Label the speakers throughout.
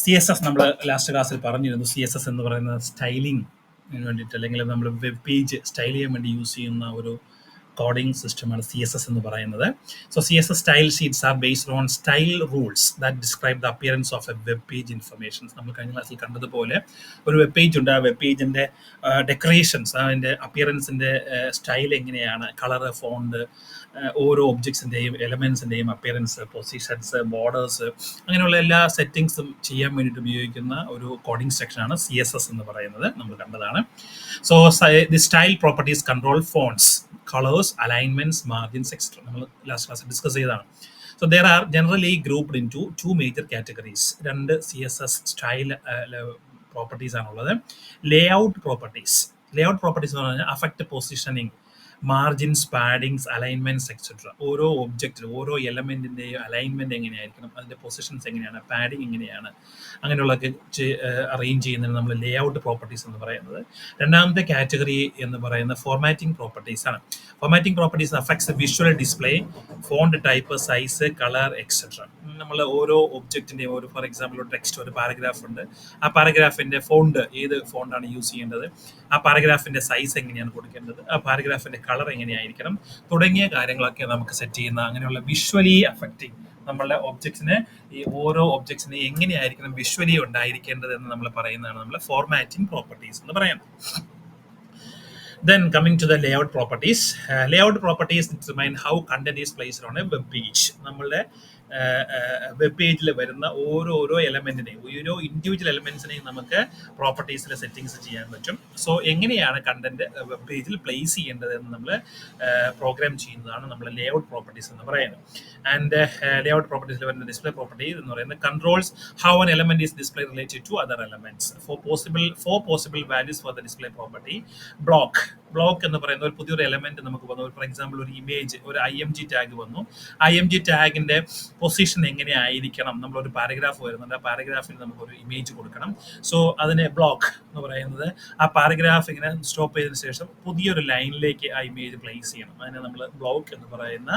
Speaker 1: CSS നമ്മൾ last ക്ലാസ്സിൽ പറഞ്ഞിരുന്നു. CSS എന്ന് പറയുന്നത് സ്റ്റൈലിംഗ് വേണ്ടിയിട്ട് അല്ലെങ്കിൽ നമ്മൾ വെബ് പേജ് സ്റ്റൈൽ ചെയ്യാൻ വേണ്ടി യൂസ് ചെയ്യുന്ന ഒരു കോഡിംഗ് സിസ്റ്റമാണ് CSS എന്ന് പറയുന്നത്. So CSS style sheets are based own style rules that describe the appearance of A web page informations. നമ്മൾ കഴിഞ്ഞ ക്ലാസ്സിൽ കണ്ടതുപോലെ ഒരു വെബ് പേജ് ഉണ്ട്. ആ വെബ് പേജിൻ്റെ ഡെക്കറേഷൻസ്, അതിൻ്റെ അപ്പിയറൻസിൻ്റെ സ്റ്റൈൽ എങ്ങനെയാണ്, കളറ്, ഫോണ്ട്, ഓരോ ഒബ്ജക്ട്സിൻ്റെയും എലമെൻസിൻ്റെയും അപ്പിയറൻസ്, പൊസിഷൻസ്, ബോർഡേഴ്സ്, അങ്ങനെയുള്ള എല്ലാ സെറ്റിങ്സും ചെയ്യാൻ വേണ്ടിയിട്ട് ഉപയോഗിക്കുന്ന ഒരു കോഡിംഗ് സെക്ഷനാണ് CSS എന്ന് പറയുന്നത്. നമ്മൾ കണ്ടതാണ്. So the style properties control phones, colours, alignments, margins, etcetera. നമ്മൾ ലാസ്റ്റ് ക്ലാസ് ഡിസ്കസ് ചെയ്തതാണ്. So there are generally grouped into two major categories. രണ്ട് CSS സ്റ്റൈൽ പ്രോപ്പർട്ടീസ് ആണുള്ളത്. Layout properties. ലേഔട്ട് പ്രോപ്പർട്ടീസ് എന്ന് പറഞ്ഞാൽ affect positioning, margins, paddings, alignments, etcetera. ഓരോ ഒബ്ജക്റ്റിലും ഓരോ എലമെന്റിന്റെയും alignment എങ്ങനെയായിരിക്കണം, അതിന്റെ പൊസിഷൻസ് എങ്ങനെയാണ്, പാഡിങ് എങ്ങനെയാണ്, അങ്ങനെയുള്ളതൊക്കെ അറേഞ്ച് ചെയ്യുന്നതിന് നമ്മൾ ലേഔട്ട് പ്രോപ്പർട്ടീസ് എന്ന് പറയുന്നത്. രണ്ടാമത്തെ കാറ്റഗറി എന്ന് പറയുന്നത് ഫോർമാറ്റിംഗ് പ്രോപ്പർട്ടീസ് ആണ്. Formatting properties affects visual display, font type, size, colour, etcetera. നമ്മൾ ഓരോ ഒബ്ജക്റ്റിന്റെയും ഒരു ഫോർ എക്സാമ്പിൾ ഒരു ടെക്സ്റ്റ്, ഒരു പാരഗ്രാഫ് ഉണ്ട്. ആ പാരഗ്രാഫിന്റെ ഫോണ്ട് ഏത് ഫോണ്ടാണ് യൂസ് ചെയ്യേണ്ടത്, ആ പാരഗ്രാഫിന്റെ സൈസ് എങ്ങനെയാണ് കൊടുക്കേണ്ടത്, ആ പാരഗ്രാഫിന്റെ കളർ എങ്ങനെയായിരിക്കണം, തുടങ്ങിയ കാര്യങ്ങളൊക്കെ നമുക്ക് സെറ്റ് ചെയ്യുന്ന അങ്ങനെയുള്ള വിഷ്വലി അഫക്റ്റിംഗ് നമ്മളുടെ ഒബ്ജക്ട്സിന്, ഈ ഓരോ ഒബ്ജക്ട്സിന് എങ്ങനെയായിരിക്കണം വിഷ്വലി ഉണ്ടായിരിക്കേണ്ടത് എന്ന് നമ്മൾ പറയുന്നതാണ് നമ്മൾ ഫോർമാറ്റിംഗ് പ്രോപ്പർട്ടീസ് എന്ന് പറയുന്നത്. Then coming to the layout properties. Layout properties determine how content is placed on a web page. നമ്മളുടെ വെബ് പേജിൽ വരുന്ന ഓരോ എലമെന്റിനെയും, ഓരോ ഇൻഡിവിജ്വൽ എലമെന്റ്സിനെയും നമുക്ക് പ്രോപ്പർട്ടീസിൽ സെറ്റിങ്സ് ചെയ്യാൻ പറ്റും. സോ എങ്ങനെയാണ് കണ്ടന്റ് വെബ് പേജിൽ പ്ലേസ് ചെയ്യേണ്ടത് എന്ന് നമ്മൾ പ്രോഗ്രാം ചെയ്യുന്നതാണ് നമ്മൾ ലേഔട്ട് പ്രോപ്പർട്ടീസ് എന്ന് പറയുന്നത്. ആൻഡ് ലേഔട്ട് പ്രോപ്പർട്ടീസിൽ വരുന്ന ഡിസ്പ്ലേ പ്രോപ്പർട്ടി എന്ന് പറയുന്നത് controls how an element is displayed related to other elements. Four possible values for the display property. Block എന്ന് പറയുന്ന ഒരു പുതിയൊരു എലമെന്റ് നമുക്ക് വന്നു. ഫോർ എക്സാമ്പിൾ ഒരു ഇമേജ്, ഒരു IMG ടാഗ് വന്നു. IMG ടാഗിന്റെ പൊസിഷൻ എങ്ങനെയായിരിക്കണം, നമ്മളൊരു പാരഗ്രാഫ് വരുന്നുണ്ട്, ആ പാരഗ്രാഫിൽ നമുക്കൊരു ഇമേജ് കൊടുക്കണം. സോ അതിനെ ബ്ലോക്ക് എന്ന് പറയുന്നത് ആ പാരഗ്രാഫ് ഇങ്ങനെ സ്റ്റോപ്പ് ചെയ്തതിനു ശേഷം പുതിയൊരു ലൈനിലേക്ക് ആ ഇമേജ് പ്ലേസ് ചെയ്യണം. അതിനെ നമ്മൾ ബ്ലോക്ക് എന്ന് പറയുന്ന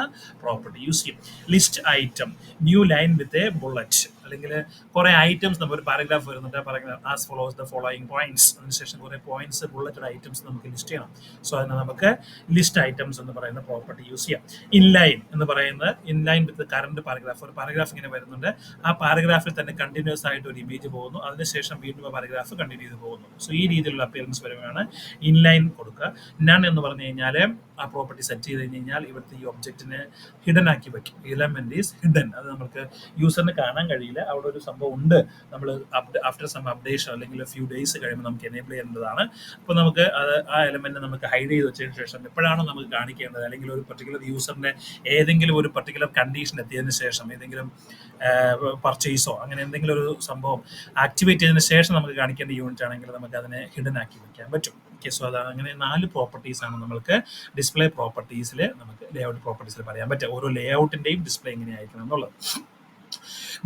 Speaker 1: പ്രോപ്പർട്ടി യൂസ് ചെയ്യും. List item, new line with a bullet, അല്ലെങ്കിൽ കുറെ ഐറ്റംസ്, നമ്മൾ ഒരു പാരഗ്രാഫ് വരുന്നുണ്ട്, paragraph as follows the following points, അതിനുശേഷം കുറെ പോയിന്റ്സ്, ബുള്ളറ്റഡ് ഐറ്റംസ് നമുക്ക് ലിസ്റ്റ് ചെയ്യണം. സോ അതിനെ നമുക്ക് ലിസ്റ്റ് ഐറ്റംസ് എന്ന് പറയുന്ന പ്രോപ്പർട്ടി യൂസ് ചെയ്യാം. ഇൻലൈൻ എന്ന് പറയുന്നത് ഇൻലൈൻ വിത്ത് കറണ്ട് പാരഗ്രാഫ്, ഒരു പാരഗ്രാഫ് ഇങ്ങനെ വരുന്നുണ്ട്, ആ പാരഗ്രാഫിൽ തന്നെ കണ്ടിന്യൂസ് ആയിട്ട് ഒരു ഇമേജ് പോകുന്നു, അതിനുശേഷം വീണ്ടും ആ പാരഗ്രാഫ് കണ്ടിന്യൂ ചെയ്ത് പോകുന്നു. സോ ഈ രീതിയിലുള്ള അപ്പിയറൻസ് വരുമ്പോഴാണ് ഇൻലൈൻ കൊടുക്കുക. നൺ എന്ന് പറഞ്ഞു കഴിഞ്ഞാൽ ആ പ്രോപ്പർട്ടി സെറ്റ് ചെയ്ത് കഴിഞ്ഞാൽ ഇവിടുത്തെ ഈ ഒബ്ജക്റ്റിനെ ഹിഡൻ ആക്കി വെക്കും. എലമെന്റ് ഈസ് ഹിഡൻ, അത് നമുക്ക് യൂസറിന് കാണാൻ കഴിയില്ല. അവിടെ ഒരു സംഭവം ഉണ്ട്, നമ്മൾ ആഫ്റ്റർ സം അപ്ഡേഷൻ അല്ലെങ്കിൽ ഫ്യൂ ഡേയ്സ് കഴിയുമ്പോൾ നമുക്ക് എനേബിൾ ചെയ്യേണ്ടതാണ്. അപ്പോൾ നമുക്ക് അത് ആ എലമെന്റ് നമുക്ക് ഹൈഡ് ചെയ്ത് വെച്ചതിന് ശേഷം എപ്പോഴാണോ നമുക്ക് കാണിക്കേണ്ടത്, അല്ലെങ്കിൽ ഒരു പർട്ടിക്കുലർ യൂസറിന്റെ ഏതെങ്കിലും ഒരു പർട്ടിക്കുലർ കണ്ടീഷൻ എത്തിയതിനു ശേഷം, ഏതെങ്കിലും പർച്ചേസോ അങ്ങനെ എന്തെങ്കിലും ഒരു സംഭവം ആക്ടിവേറ്റ് ചെയ്തതിനു ശേഷം നമുക്ക് കാണിക്കേണ്ട യൂണിറ്റ് ആണെങ്കിൽ നമുക്ക് അതിനെ ഹിഡൻ ആക്കി വെക്കാൻ പറ്റും. ഓക്കെ, സോ അതാണ് അങ്ങനെ 4 പ്രോപ്പർട്ടീസ് ആണ് നമുക്ക് ഡിസ്പ്ലേ പ്രോപ്പർട്ടീസിൽ നമുക്ക് ലേഔട്ട് പ്രോപ്പർട്ടീസിൽ പറയാൻ പറ്റും. ഓരോ ലേഔട്ടിന്റെയും ഡിസ്പ്ലേ എങ്ങനെയായിരിക്കണം എന്നുള്ളത്.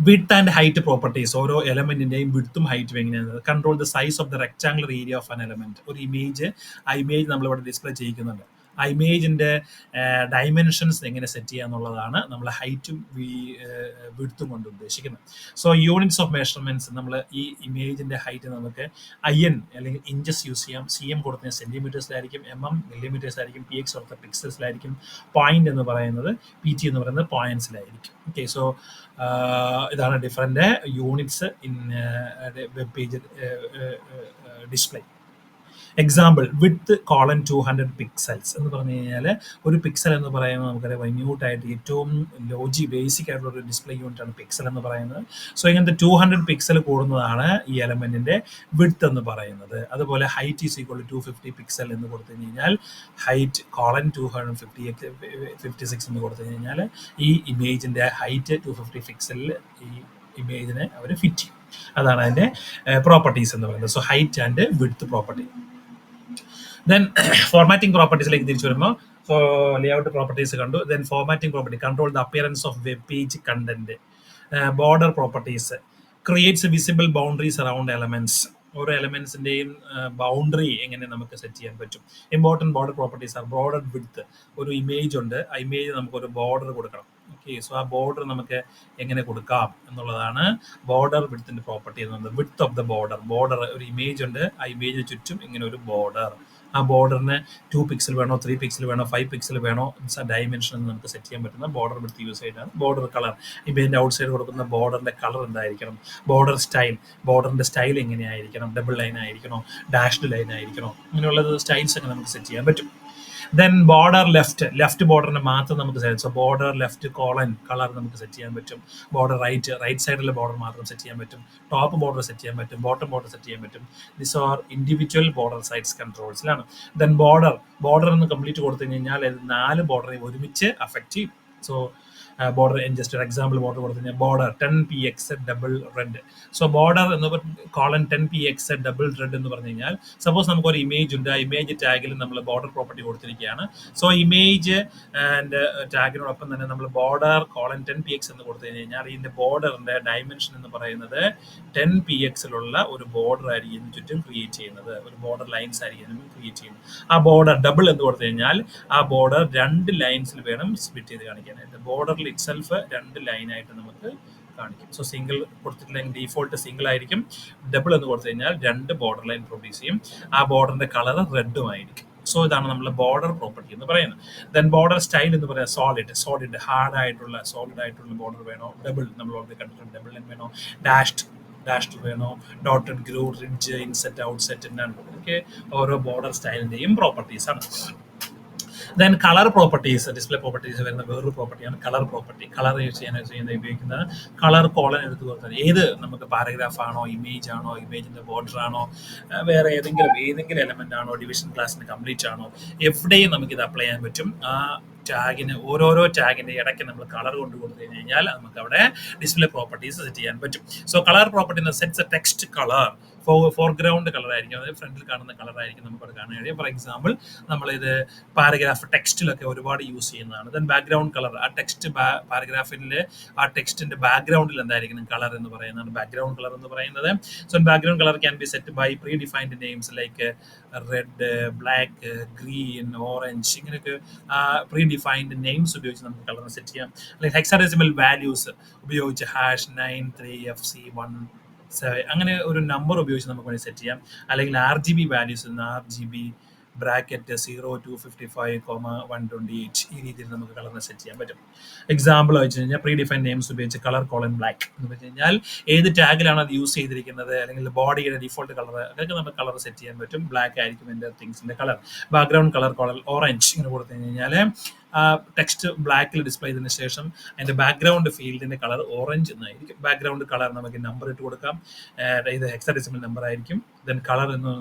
Speaker 1: വിഡ്ത്ത് ആൻഡ് ഹൈറ്റ് പ്രോപ്പർട്ടീസ്, ഓരോ എലമെന്റിന്റെയും വിഡ്ത്തും ഹൈറ്റും എങ്ങനെയാണ്. Control the size of the rectangular area of an element. ഒരു ഇമേജ്, ആ ഇമേജ് നമ്മളിവിടെ ഡിസ്പ്ലേ ചെയ്യിക്കുന്നുണ്ട്, ആ ഇമേജിന്റെ ഡയമെൻഷൻസ് എങ്ങനെ സെറ്റ് ചെയ്യുക എന്നുള്ളതാണ് നമ്മൾ ഹൈറ്റും വിഡ്ത്തും കൊണ്ട് ഉദ്ദേശിക്കുന്നത്. സോ യൂണിറ്റ്സ് ഓഫ് മെഷർമെന്റ്സ്, നമ്മൾ ഈ ഇമേജിന്റെ ഹൈറ്റ് നമുക്ക് IN അല്ലെങ്കിൽ ഇഞ്ചസ് യൂസ് ചെയ്യാം. CM കൊടുത്തത് സെന്റിമീറ്റേഴ്സിലായിരിക്കും, MM മില്ലിമീറ്റേഴ്സിലായിരിക്കും, PX കൊടുത്ത പിക്സൽസിലായിരിക്കും, പോയിന്റ് എന്ന് പറയുന്നത് PT എന്ന് പറയുന്നത് പോയിന്റ്സിലായിരിക്കും. ഓക്കെ, സോ ഇതാണ് different units in web page display. Example, width 200 pixels എന്ന് പറഞ്ഞു കഴിഞ്ഞാൽ ഒരു പിക്സൽ എന്ന് പറയുന്നത് നമുക്കറിയാം മൈന്യൂട്ടായിട്ട് ഏറ്റവും ബേസിക് ആയിട്ടുള്ള ഒരു ഡിസ്പ്ലേ യൂണിറ്റ് ആണ് പിക്സൽ എന്ന് പറയുന്നത്. സോ ഇങ്ങനത്തെ 200 പിക്സൽ കൂടുന്നതാണ് ഈ എലമെന്റിന്റെ വിഡ്ത്ത് എന്ന് പറയുന്നത്. അതുപോലെ height is equal to 250 pixel എന്ന് കൊടുത്തു കഴിഞ്ഞാൽ ഹൈറ്റ് 256 എന്ന് കൊടുത്തു കഴിഞ്ഞാൽ ഈ ഇമേജിന്റെ ഹൈറ്റ് 250 പിക്സലിൽ ഈ ഇമേജിനെ അവർ ഫിറ്റ് ചെയ്യും. അതാണ് അതിന്റെ പ്രോപ്പർട്ടീസ് എന്ന് പറയുന്നത്. So height and width property. Then formatting പ്രോപ്പർട്ടീസിലേക്ക് തിരിച്ചു വരുമ്പോൾ, ലേഔട്ട് പ്രോപ്പർട്ടീസ് കണ്ടു. Then formatting property control the appearance of web page content. Border properties creates visible boundaries around elements. ഓരോ എലമെന്റ്സിന്റെയും ബൗണ്ടറി എങ്ങനെ നമുക്ക് സെറ്റ് ചെയ്യാൻ പറ്റും. Important border properties are border width. ഒരു ഇമേജ് ഉണ്ട്, ആ ഇമേജ് നമുക്ക് ഒരു ബോർഡർ കൊടുക്കണം. ഓക്കെ, സോ ആ ബോർഡർ നമുക്ക് എങ്ങനെ കൊടുക്കാം എന്നുള്ളതാണ് ബോർഡർ വിഡ്ത്തിന്റെ പ്രോപ്പർട്ടി എന്ന് പറയുന്നത്. വിഡ്ത്ത് ഓഫ് ദ ബോർഡർ ഒരു ഇമേജ് ഉണ്ട്, ആ ഇമേജിന് ചുറ്റും ഇങ്ങനെ ഒരു ബോർഡർ. ആ ബോർഡറിന് 2 പിക്സൽ വേണോ, 3 പിക്സൽ വേണോ, 5 പിക്സൽ വേണോ, ഡയമെൻഷൻ നമുക്ക് സെറ്റ് ചെയ്യാൻ പറ്റുന്ന ബോർഡർ വിഡ്ത്ത് യൂസ് ചെയ്താണ്. ബോർഡർ കളർ, ഇമേജിന്റെ ഔട്ട് സൈഡ് കൊടുക്കുന്ന ബോർഡറിന്റെ കളർ എന്തായിരിക്കണം. ബോർഡർ സ്റ്റൈൽ, ബോർഡറിന്റെ സ്റ്റൈൽ എങ്ങനെയായിരിക്കണം. ഡബിൾ ലൈൻ ആയിരിക്കണോ, ഡാഷ്ഡ് ലൈൻ ആയിരിക്കണോ, ഇങ്ങനെയുള്ളത് സ്റ്റൈൽസ് ഒക്കെ നമുക്ക് സെറ്റ് ചെയ്യാൻ പറ്റും. ദെൻ ബോർഡർ ലെഫ്റ്റ് ബോർഡറിന് മാത്രം നമുക്ക് set. So border left colon colour നമുക്ക് സെറ്റ് ചെയ്യാൻ പറ്റും. ബോർഡർ റൈറ്റ് സൈഡിലെ ബോർഡർ മാത്രം സെറ്റ് ചെയ്യാൻ പറ്റും. ടോപ്പ് ബോർഡർ സെറ്റ് ചെയ്യാൻ പറ്റും, ബോട്ടം ബോർഡർ സെറ്റ് ചെയ്യാൻ പറ്റും. This are individual border sides കൺട്രോൾസിലാണ്. ദെൻ ബോർഡർ എന്ന് കംപ്ലീറ്റ് കൊടുത്തു കഴിഞ്ഞാൽ 4 ബോർഡറെ ഒരുമിച്ച് അഫക്റ്റ് ചെയ്യും. സോ ബോർഡർ ജസ്റ്റ് ഒരു എക്സാമ്പിൾ ബോർഡർ കൊടുത്തു കഴിഞ്ഞാൽ border 10px double red. So border എന്ന് കോളൻ 10px ഡബിൾ റെഡ് എന്ന് പറഞ്ഞു കഴിഞ്ഞാൽ സപ്പോസ് നമുക്ക് ഒരു ഇമേജ് ഉണ്ട്, ആ ഇമേജ് ടാഗിൽ നമ്മൾ ബോർഡർ പ്രോപ്പർട്ടി കൊടുത്തിരിക്കുകയാണ്. സോ ഇമേജ് ആൻഡ് ടാഗിനോടൊപ്പം തന്നെ നമ്മൾ ബോർഡർ കോളൻ 10px എന്ന് കൊടുത്തു കഴിഞ്ഞാൽ ഇതിന്റെ ബോർഡറിന്റെ ഡയമെൻഷൻ എന്ന് പറയുന്നത് 10pxലുള്ള ഒരു ബോർഡർ ആയിരിക്കും ചുറ്റും ക്രിയേറ്റ് ചെയ്യുന്നത്, ഒരു ബോർഡർ ലൈൻസ് ആയിരിക്കും ക്രിയേറ്റ് ചെയ്യുന്നത്. ആ ബോർഡർ ഡബിൾ എന്ന് കൊടുത്തു കഴിഞ്ഞാൽ ആ ബോർഡർ 2 ലൈൻസിൽ വേണം സ്പ്ലിറ്റ് ചെയ്ത് കാണിക്കാനായിട്ട്. ബോർഡറിൽ ഇറ്റ്സെൽഫ് 2 ലൈനായിട്ട് നമുക്ക് കാണിക്കും. സോ സിംഗിൾ കൊടുത്തിട്ടില്ലെങ്കിൽ ഡീഫോൾട്ട് സിംഗിൾ ആയിരിക്കും. ഡബിൾ എന്ന് കൊടുത്തു കഴിഞ്ഞാൽ 2 ബോർഡർ ലൈൻ പ്രൊഡ്യൂസ് ചെയ്യും. ആ ബോർഡറിന്റെ കളർ റെഡും ആയിരിക്കും. സോ ഇതാണ് നമ്മൾ ബോർഡർ പ്രോപ്പർട്ടി എന്ന് പറയുന്നത്. ദെൻ ബോർഡർ സ്റ്റൈൽ എന്ന് പറയുന്നത് സോളിഡ് സോളിഡ് ആയിട്ടുള്ള ബോർഡർ വേണോ, ഡബിൾ നമ്മൾ ഓൾറെഡി കണ്ടിട്ടുണ്ട്, ഡബിൾ ലൈൻ വേണോ, ഡാഷ്ഡ് വേണോ, ഡോട്ടഡ് ഗ്രൂ, റിഡ്ജ്, ഇൻസെറ്റ്, ഔട്ട്സെറ്റ്, ഓക്കെ, ഓരോ ബോർഡർ സ്റ്റൈലിന്റെയും പ്രോപ്പർട്ടീസ് ആണ്. Then colour properties, display properties വരുന്ന വേറൊരു പ്രോപ്പർട്ടിയാണ് കളർ പ്രോപ്പർട്ടി. കളർ യൂസ് ചെയ്യാൻ ഉപയോഗിക്കുന്ന കളർ കോളൻ എടുത്ത് കൊടുത്താൽ ഏത് നമുക്ക് പാരഗ്രാഫ് ആണോ, ഇമേജ് ആണോ, ഇമേജിന്റെ ബോർഡർ ആണോ, വേറെ ഏതെങ്കിലും എലമെന്റ് ആണോ, ഡിവിഷൻ ക്ലാസ്സിന് കംപ്ലീറ്റ് ആണോ, എവിടെയും നമുക്ക് ഇത് അപ്ലൈ ചെയ്യാൻ പറ്റും. ആ ടാഗിന് ഓരോരോ ടാഗിന്റെ ഇടയ്ക്ക് നമ്മൾ കളർ കൊണ്ട് കൊടുത്തു കഴിഞ്ഞാൽ നമുക്ക് അവിടെ ഡിസ്പ്ലേ പ്രോപ്പർട്ടീസ് സെറ്റ് ചെയ്യാൻ പറ്റും. So colour property sets A text colour. Foreground colour ആയിരിക്കും, അതായത് ഫ്രണ്ടിൽ കാണുന്ന കളർ ആയിരിക്കും നമുക്ക് കാണാൻ കഴിയും. ഫോർ എക്സാമ്പിൾ നമ്മളിത് പാരഗ്രാഫ് ടെക്സ്റ്റിലൊക്കെ ഒരുപാട് യൂസ് ചെയ്യുന്നതാണ്. ദെൻ ബാക്ക്ഗ്രൗണ്ട് കളർ, ആ ടെക്സ്റ്റ് പാരഗ്രാഫിലെ ആ ടെക്സ്റ്റിന്റെ ബാക്ക്ഗ്രൗണ്ടിൽ എന്തായിരിക്കും കളർ എന്ന് പറയുന്നത് ബാക്ക്ഗ്രൗണ്ട് കളർ എന്ന് പറയുന്നത്. So background colour can be set by predefined names like red, black, green, orange, ഇങ്ങനെയൊക്കെ പ്രീ ഡിഫൈൻഡ് നെയിംസ് ഉപയോഗിച്ച് നമുക്ക് കളർ സെറ്റ് ചെയ്യാം. അല്ലെങ്കിൽ ഹെക്സാഡെസിമൽ വാല്യൂസ് ഉപയോഗിച്ച് #93FC1 അങ്ങനെ ഒരു നമ്പർ ഉപയോഗിച്ച് നമുക്ക് വേണ്ടി സെറ്റ് ചെയ്യാം. അല്ലെങ്കിൽ RGB വാല്യൂസ്, RGB ബ്രാക്കറ്റ് 0255,128 ഈ രീതിയിൽ നമുക്ക് കളറിനെ സെറ്റ് ചെയ്യാൻ പറ്റും. എക്സാമ്പിൾ വെച്ച് കഴിഞ്ഞാൽ പ്രീ ഡിഫൈൻ നെയിംസ് ഉപയോഗിച്ച് കളർ കോളൻ ബ്ലാക്ക് എന്ന് വെച്ച് കഴിഞ്ഞാൽ ഏത് ടാഗിലാണ് അത് യൂസ് ചെയ്തിരിക്കുന്നത്, അല്ലെങ്കിൽ ബോഡിയുടെ ഡിഫോൾട്ട് കളർ, അതൊക്കെ നമുക്ക് കളർ സെറ്റ് ചെയ്യാൻ പറ്റും. ബ്ലാക്ക് ആയിരിക്കും എൻ്റെ തിങ്സിന്റെ colour. Background colour colon orange ഇങ്ങനെ കൊടുത്തു കഴിഞ്ഞാൽ ടെക്സ്റ്റ് ബ്ലാക്കിൽ ഡിസ്പ്ലേ ചെയ്തതിനു ശേഷം അതിന്റെ ബാക്ക്ഗ്രൗണ്ട് ഫീൽഡിന്റെ കളർ ഓറഞ്ച് എന്നായിരിക്കും. ബാക്ക്ഗ്രൗണ്ട് കളർ നമുക്ക് നമ്പർ ഇട്ട് കൊടുക്കാം, ഇത് ഹെക്സാഡെസിമൽ നമ്പർ ആയിരിക്കും. ദെൻ കളർ എന്ന്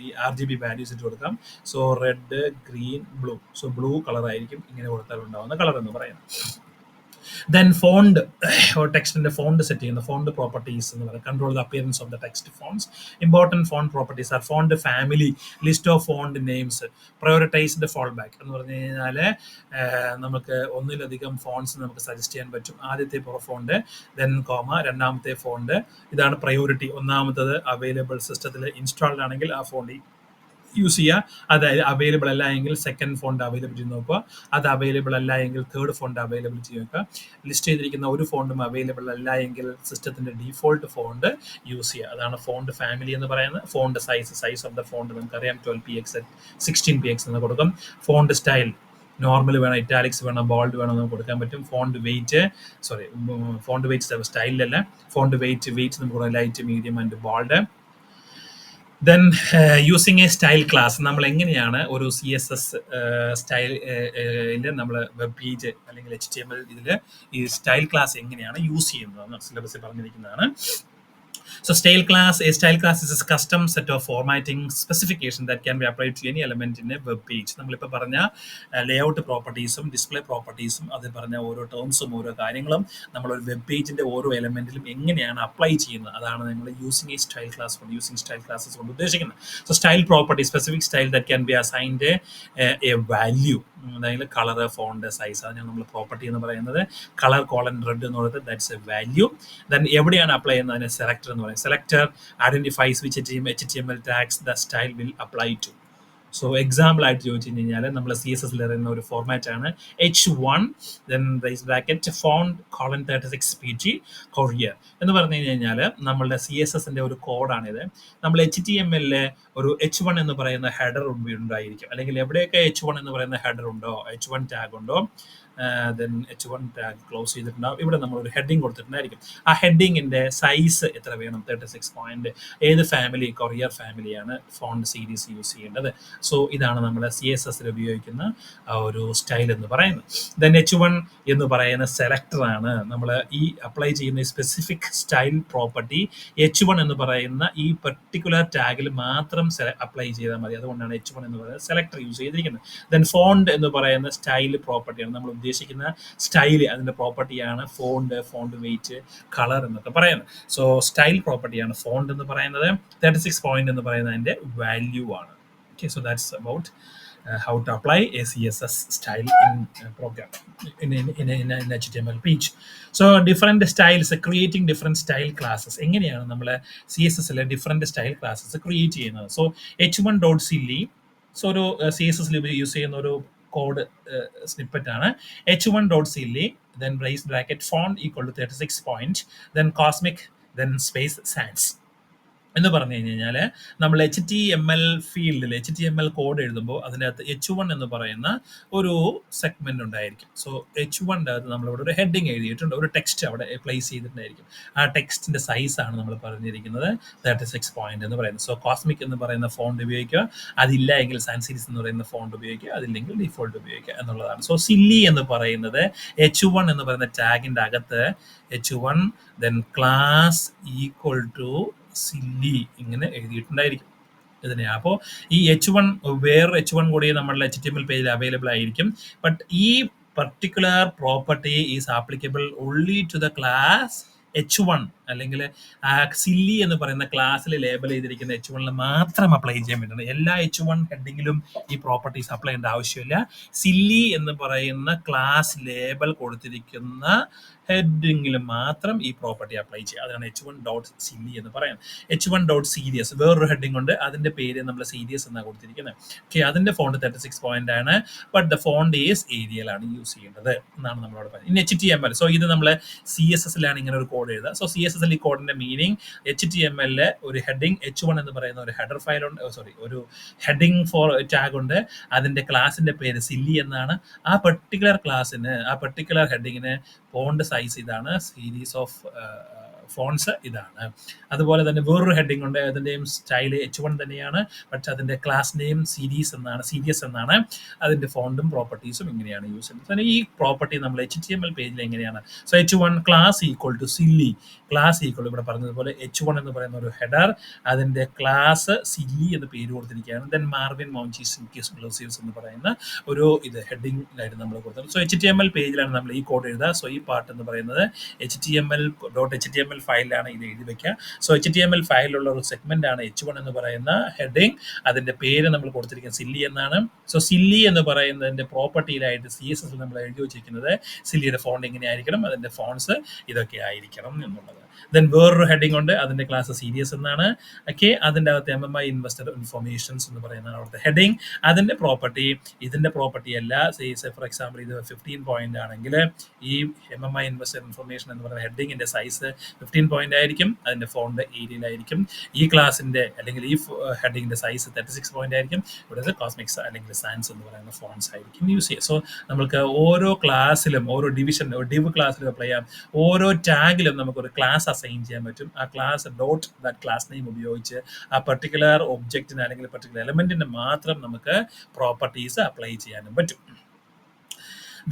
Speaker 1: ഈ RGB വാല്യൂസ് ഇട്ട് കൊടുക്കാം. So red, green, blue. So blue colour ആയിരിക്കും ഇങ്ങനെ കൊടുത്താൽ ഉണ്ടാവുന്ന കളർ എന്ന് പറയുന്നത്. ദെൻ ഫോണ്ട്, ടെക്സ്റ്റിന്റെ ഫോണ്ട് സെറ്റ് ചെയ്യുന്ന ഫോണ്ട് പ്രോപ്പർട്ടീസ് എന്ന് പറയുന്നത് control the appearance of the text fonts. Important font properties are font family, list of font names, prioritised fall back എന്ന് പറഞ്ഞു കഴിഞ്ഞാൽ നമുക്ക് ഒന്നിലധികം ഫോണ്ട്സ് നമുക്ക് സജസ്റ്റ് ചെയ്യാൻ പറ്റും. ആദ്യത്തെ ഫോണ്ട്, ദെൻ കോമ, രണ്ടാമത്തെ ഫോണ്ട്, ഇതാണ് പ്രയോറിറ്റി. ഒന്നാമത്തത് അവൈലബിൾ സിസ്റ്റത്തിൽ ഇൻസ്റ്റാൾഡ് ആണെങ്കിൽ ആ ഫോണ്ട് യൂസ് ചെയ്യുക. അത് അവൈലബിൾ അല്ല എങ്കിൽ സെക്കൻഡ് ഫോണ്ട് അവൈലബിലിറ്റി നോക്കുക. അത് അവൈലബിൾ അല്ല എങ്കിൽ തേർഡ് ഫോണ്ട് അവൈലബിലിറ്റി നോക്കുക. ലിസ്റ്റ് ചെയ്തിരിക്കുന്ന ഒരു ഫോണ്ടും അവൈലബിൾ അല്ല എങ്കിൽ സിസ്റ്റത്തിന്റെ ഡീഫോൾട്ട് ഫോണ്ട് യൂസ് ചെയ്യുക. അതാണ് ഫോണ്ട് ഫാമിലി എന്ന് പറയുന്നത്. Font size of the font നമുക്കറിയാം 12px 16px എന്ന് കൊടുക്കും. ഫോണ്ട് സ്റ്റൈൽ നോർമൽ വേണം, ഇറ്റാലിക്സ് വേണം, ബോൾഡ് വേണം നമുക്ക് കൊടുക്കാൻ പറ്റും. ഫോണ്ട് വെയിറ്റ് സ്റ്റൈലിലല്ല, ഫോണ്ട് വെയിറ്റ് നമുക്ക് കൊടുക്കാം light, medium and bold. Then using A style class, നമ്മൾ എങ്ങനെയാണ് ഒരു CSS സ്റ്റൈലിൽ നമ്മൾ വെബ് പേജ് അല്ലെങ്കിൽ HTML ഇതിൽ ഈ സ്റ്റൈൽ ക്ലാസ് എങ്ങനെയാണ് യൂസ് ചെയ്യുന്നത് സിലബസിൽ പറഞ്ഞിരിക്കുന്നതാണ്. So a style class is a custom set of formatting specification that can be applied to any element in a web page. നമ്മളിപ്പോൾ പറഞ്ഞ ലേഔട്ട് പ്രോപ്പർട്ടീസും ഡിസ്പ്ലേ പ്രോപ്പർട്ടീസും അതിൽ പറഞ്ഞ ഓരോ ടേംസും ഓരോ കാര്യങ്ങളും നമ്മളൊരു വെബ് പേജിന്റെ ഓരോ എലമെന്റിലും എങ്ങനെയാണ് അപ്ലൈ ചെയ്യുന്നത്, അതാണ് നമ്മൾ യൂസിങ് സ്റ്റൈൽ ക്ലാസ്സസ് കൊണ്ട് ഉദ്ദേശിക്കുന്നത്. So style property, specific style that can be assigned A value, അതായത് കളർ, ഫോണ്ട്, സൈസ്, അതിനാണ് നമ്മൾ പ്രോപ്പർട്ടി എന്ന് പറയുന്നത്. കളർ കോളൻ റെഡ് എന്ന് പറയുന്നത് ദാറ്റ്സ് എ വാല്യൂ. ദെൻ എവിടെയാണ് അപ്ലൈ ചെയ്യുന്നത്, അതിന് സെലക്ടർ എന്ന് പറയും. Selector identifies which HTML tags the style will apply to. So example ആയിട്ട് ചോദിച്ചു കഴിഞ്ഞാൽ നമ്മൾ CSS അറിയുന്ന ഒരു ഫോർമാറ്റ് ആണ് H1 then raise bracket font colon 36pg Courier എന്ന് പറഞ്ഞു കഴിഞ്ഞാൽ നമ്മളുടെ CSSന്റെ ഒരു കോഡാണിത്. നമ്മൾ HTML ഒരു H1 എന്ന് പറയുന്ന ഹെഡർ ഉണ്ടായിരിക്കും, അല്ലെങ്കിൽ എവിടെയൊക്കെ H1 എന്ന് പറയുന്ന ഹെഡർ ഉണ്ടോ, H1 ടാഗ് ഉണ്ടോ, then H1 ടാഗ് ക്ലോസ് ചെയ്തിട്ടുണ്ടാവും. ഇവിടെ നമ്മൾ ഒരു ഹെഡിങ് കൊടുത്തിട്ടുണ്ടായിരിക്കും. ആ ഹെഡിങ്ങിന്റെ സൈസ് എത്ര വേണം, 36 പോയിന്റ്. ഏത് ഫാമിലി, കൊറിയർ ഫാമിലിയാണ് ഫോണ്ട് സീരീസ് യൂസ് ചെയ്യേണ്ടത്. സോ ഇതാണ് നമ്മൾ CSS ഉപയോഗിക്കുന്ന ഒരു സ്റ്റൈൽ എന്ന് പറയുന്നത്. ദെൻ H1 എന്ന് പറയുന്ന സെലക്ടർ ആണ്. നമ്മൾ ഈ അപ്ലൈ ചെയ്യുന്ന സ്പെസിഫിക് സ്റ്റൈൽ പ്രോപ്പർട്ടി H1 എന്ന് പറയുന്ന ഈ പെർട്ടിക്കുലർ ടാഗിൽ മാത്രം അപ്ലൈ ചെയ്താൽ മതി. അതുകൊണ്ടാണ് H1 എന്ന് പറയുന്ന സെലക്ടർ യൂസ് ചെയ്തിരിക്കുന്നത്. ദെൻ ഫോണ്ട് എന്ന് പറയുന്ന സ്റ്റൈൽ പ്രോപ്പർട്ടിയാണ്. നമ്മൾ ഉദ്ദേശിക്കുന്ന സ്റ്റൈൽ, അതിന്റെ പ്രോപ്പർട്ടിയാണ് ഫോണ്ട് വെയിറ്റ്, കളർ എന്നൊക്കെ പറയുന്നത്. സോ സ്റ്റൈൽ പ്രോപ്പർട്ടിയാണ് ഫോണ്ട് എന്ന് പറയുന്നത്. 36 പോയിന്റ് എന്ന് പറയുന്നത് അതിന്റെ വാല്യൂ ആണ്. Okay, so that's about how to apply a CSS style in a program in HTML page. So different styles, creating different style classes. എങ്ങനെയാണ് നമ്മൾ CSSലെ ഡിഫറെന്റ് സ്റ്റൈൽ ക്ലാസ്സസ് ക്രിയേറ്റ് ചെയ്യുന്നത്? സോ h1.silly, സോ ഒരു CSSൽ use ചെയ്യുന്ന ഒരു code snippet ആണ് h1.silly, then brace bracket font equal to 36 point, then cosmic, then space sans എന്ന് പറഞ്ഞു കഴിഞ്ഞാൽ നമ്മൾ HTML ഫീൽഡിൽ HTML കോഡ് എഴുതുമ്പോൾ അതിനകത്ത് H1 എന്ന് പറയുന്ന ഒരു സെഗ്മെന്റ് ഉണ്ടായിരിക്കും. സോ H1ൻ്റെ അകത്ത് നമ്മളിവിടെ ഒരു ഹെഡിങ് എഴുതിയിട്ടുണ്ട്, ഒരു ടെക്സ്റ്റ് അവിടെ പ്ലേസ് ചെയ്തിട്ടുണ്ടായിരിക്കും. ആ ടെക്സ്റ്റിന്റെ സൈസ് ആണ് നമ്മൾ പറഞ്ഞിരിക്കുന്നത് 36 പോയിന്റ് എന്ന് പറയുന്നത്. സോ കോസ്മിക് എന്ന് പറയുന്ന ഫോണ്ട് ഉപയോഗിക്കുക, അതില്ല എങ്കിൽ സാൻസിരീസ് എന്ന് പറയുന്ന ഫോണ്ട് ഉപയോഗിക്കുക, അതില്ലെങ്കിൽ ഡിഫോൾട്ട് ഉപയോഗിക്കുക എന്നുള്ളതാണ്. സോ സില്ലി എന്ന് പറയുന്നത് H1 എന്ന് പറയുന്ന ടാഗിന്റെ അകത്ത് H1 then class equal to silly ഇങ്ങനെ എഴുതിയിട്ടുണ്ടായിരിക്കും ഇതിനെ. അപ്പോൾ ഈ H1 വേറെ H1 കൂടി നമ്മളുടെ HTML പേജിൽ അവൈലബിൾ ആയിരിക്കും. ബട്ട് ഈ particular property is applicable only to the class H1, അല്ലെങ്കിൽ സില്ലി എന്ന് പറയുന്ന ക്ലാസ്സിൽ ലേബൽ ചെയ്തിരിക്കുന്ന H1 മാത്രം അപ്ലൈ ചെയ്യാൻ പറ്റുന്നത്. എല്ലാ H1 ഹെഡിങ്ങിലും ഈ പ്രോപ്പർട്ടീസ് അപ്ലൈ ചെയ്യേണ്ട ആവശ്യമില്ല. സില്ലി എന്ന് പറയുന്ന ക്ലാസ് ലേബൽ കൊടുത്തിരിക്കുന്ന ഹെഡിങ്ങിൽ മാത്രം ഈ പ്രോപ്പർട്ടി അപ്ലൈ ചെയ്യുക. അതാണ് H1.silly എന്ന് പറയുന്നത്. H1.serious വേറൊരു ഹെഡിങ് ഉണ്ട്, അതിന്റെ പേര് നമ്മൾ സീരിയസ് എന്നാണ് കൊടുത്തിരിക്കുന്നത്. ഓക്കെ, അതിന്റെ ഫോണ്ട് 36 പോയിന്റ് ആണ്, but the font is Arial ആണ് യൂസ് ചെയ്യേണ്ടത് എന്നാണ് നമ്മളോട് പറയുന്നത്. ഇനി HTML, സോ ഇത് നമ്മൾ CSSലാണ് ഇങ്ങനെ ഒരു കോഡ് എഴുതുക. സോ CSSൽ ഈ കോഡിന്റെ മീനിങ് HTMLലെ ഒരു ഹെഡിങ് H1 എന്ന് പറയുന്ന ഒരു ഹെഡർ ഫയൽ ഉണ്ട്, ഒരു ഹെഡിങ് ഫോർ ടാഗ് ഉണ്ട്, അതിന്റെ ക്ലാസിന്റെ പേര് സില്ലി എന്നാണ്. ആ പെർട്ടിക്കുലർ ക്ലാസ്സിന്, ആ പെർട്ടിക്കുലർ ഹെഡിങ്ങിന് ഫോണ്ട് സൈസ് ഇതാണ്, സീരീസ് ഓഫ് ഫോൺസ് ഇതാണ്. അതുപോലെ തന്നെ വേറൊരു ഹെഡിങ് ഉണ്ട്, അതിൻ്റെയും സ്റ്റൈൽ H1 തന്നെയാണ്, പക്ഷെ അതിൻ്റെ ക്ലാസ് നെയിം സീരീസ് എന്നാണ്. അതിൻ്റെ ഫോണ്ടും പ്രോപ്പർട്ടീസും ഇങ്ങനെയാണ് യൂസ് ചെയ്യുന്നത്. ഈ പ്രോപ്പർട്ടി നമ്മൾ HTML പേജിൽ എങ്ങനെയാണ്? So H1 class equal to silly, class equal ഇവിടെ പറഞ്ഞതുപോലെ H1 എന്ന് പറയുന്ന ഒരു ഹെഡർ, അതിൻ്റെ ക്ലാസ് സില്ലി എന്ന് പേര് കൊടുത്തിരിക്കുകയാണ്. ദെൻ മാർവിൻ മോഞ്ചീസ് എക്സ്ക്ലൂസീവ്സ് എന്ന് പറയുന്ന ഒരു ഇത് ഹെഡിങ് ആയിട്ട് നമ്മൾ കൊടുത്തത്. സോ HTML പേജിലാണ് നമ്മൾ ഈ കോഡ് എഴുതുക. സോ ഈ പാർട്ട് എന്ന് പറയുന്നത് HTML ഫയലിലാണ് ഇത് എഴുതി വെക്കുക. സോ HTML ഫയലിലുള്ള ഒരു സെഗ്മെന്റ് ആണ് H1 എന്ന് പറയുന്ന ഹെഡിങ്. അതിന്റെ പേര് നമ്മൾ കൊടുത്തിരിക്കുന്നത് സില്ലി എന്നാണ്. സോ സില്ലി എന്ന് പറയുന്നതിന്റെ പ്രോപ്പർട്ടിയിലായിട്ട് CSS നമ്മൾ എഴുതി വെച്ചിരിക്കുന്നത് സില്ലിയുടെ ഫോണ്ട് ഇങ്ങനെ ആയിരിക്കണം, അതിന്റെ ഫോൺസ് ഇതൊക്കെ ആയിരിക്കണം എന്നുള്ളത്. ദെൻ വേറൊരു ഹെഡിങ് ഉണ്ട്, അതിന്റെ ക്ലാസ് സീരിയസ് എന്നാണ്. ഓക്കെ, അതിൻ്റെ അകത്ത് MMI ഇൻവെസ്റ്റർ ഇൻഫർമേഷൻസ് എന്ന് പറയുന്ന അവിടുത്തെ ഹെഡിങ്. അതിന്റെ പ്രോപ്പർട്ടി ഇതിന്റെ പ്രോപ്പർട്ടി അല്ല. ഫോർ എക്സാമ്പിൾ ഇത് 15 പോയിന്റ് ആണെങ്കിൽ ഈ MMI ഇൻവെസ്റ്റർ ഇൻഫർമേഷൻ എന്ന് പറയുന്ന ഹെഡിങ്ങിന്റെ സൈസ് 15 പോയിന്റ് ആയിരിക്കും, അതിന്റെ ഫോണ്ട് ഏരിയയിലായിരിക്കും. ഈ ക്ലാസിന്റെ അല്ലെങ്കിൽ ഈ ഹെഡിങ്ങിന്റെ സൈസ് 36 പോയിന്റ് ആയിരിക്കും. ഇവിടെ കോസ്മിക്സ് അല്ലെങ്കിൽ സാൻസ് എന്ന് പറയുന്ന ഫോൺസ് ആയിരിക്കും യൂസ് ചെയ്യുക. സോ നമുക്ക് ഓരോ ക്ലാസ്സിലും, ഓരോ ഡിവിഷൻ ഡിവ് ക്ലാസ്സിലും അപ്ലൈ ചെയ്യാം. ഓരോ ടാഗിലും നമുക്കൊരു ക്ലാസ് അസൈൻ ചെയ്യാൻ പറ്റും. ആ class dot that class name ഉപയോഗിച്ച് ആ പെർട്ടിക്കുലർ ഒബ്ജക്റ്റിന് അല്ലെങ്കിൽ പെർട്ടിക്കുലർ എലമെന്റിന് മാത്രം നമുക്ക് പ്രോപ്പർട്ടീസ് അപ്ലൈ ചെയ്യാനും പറ്റും.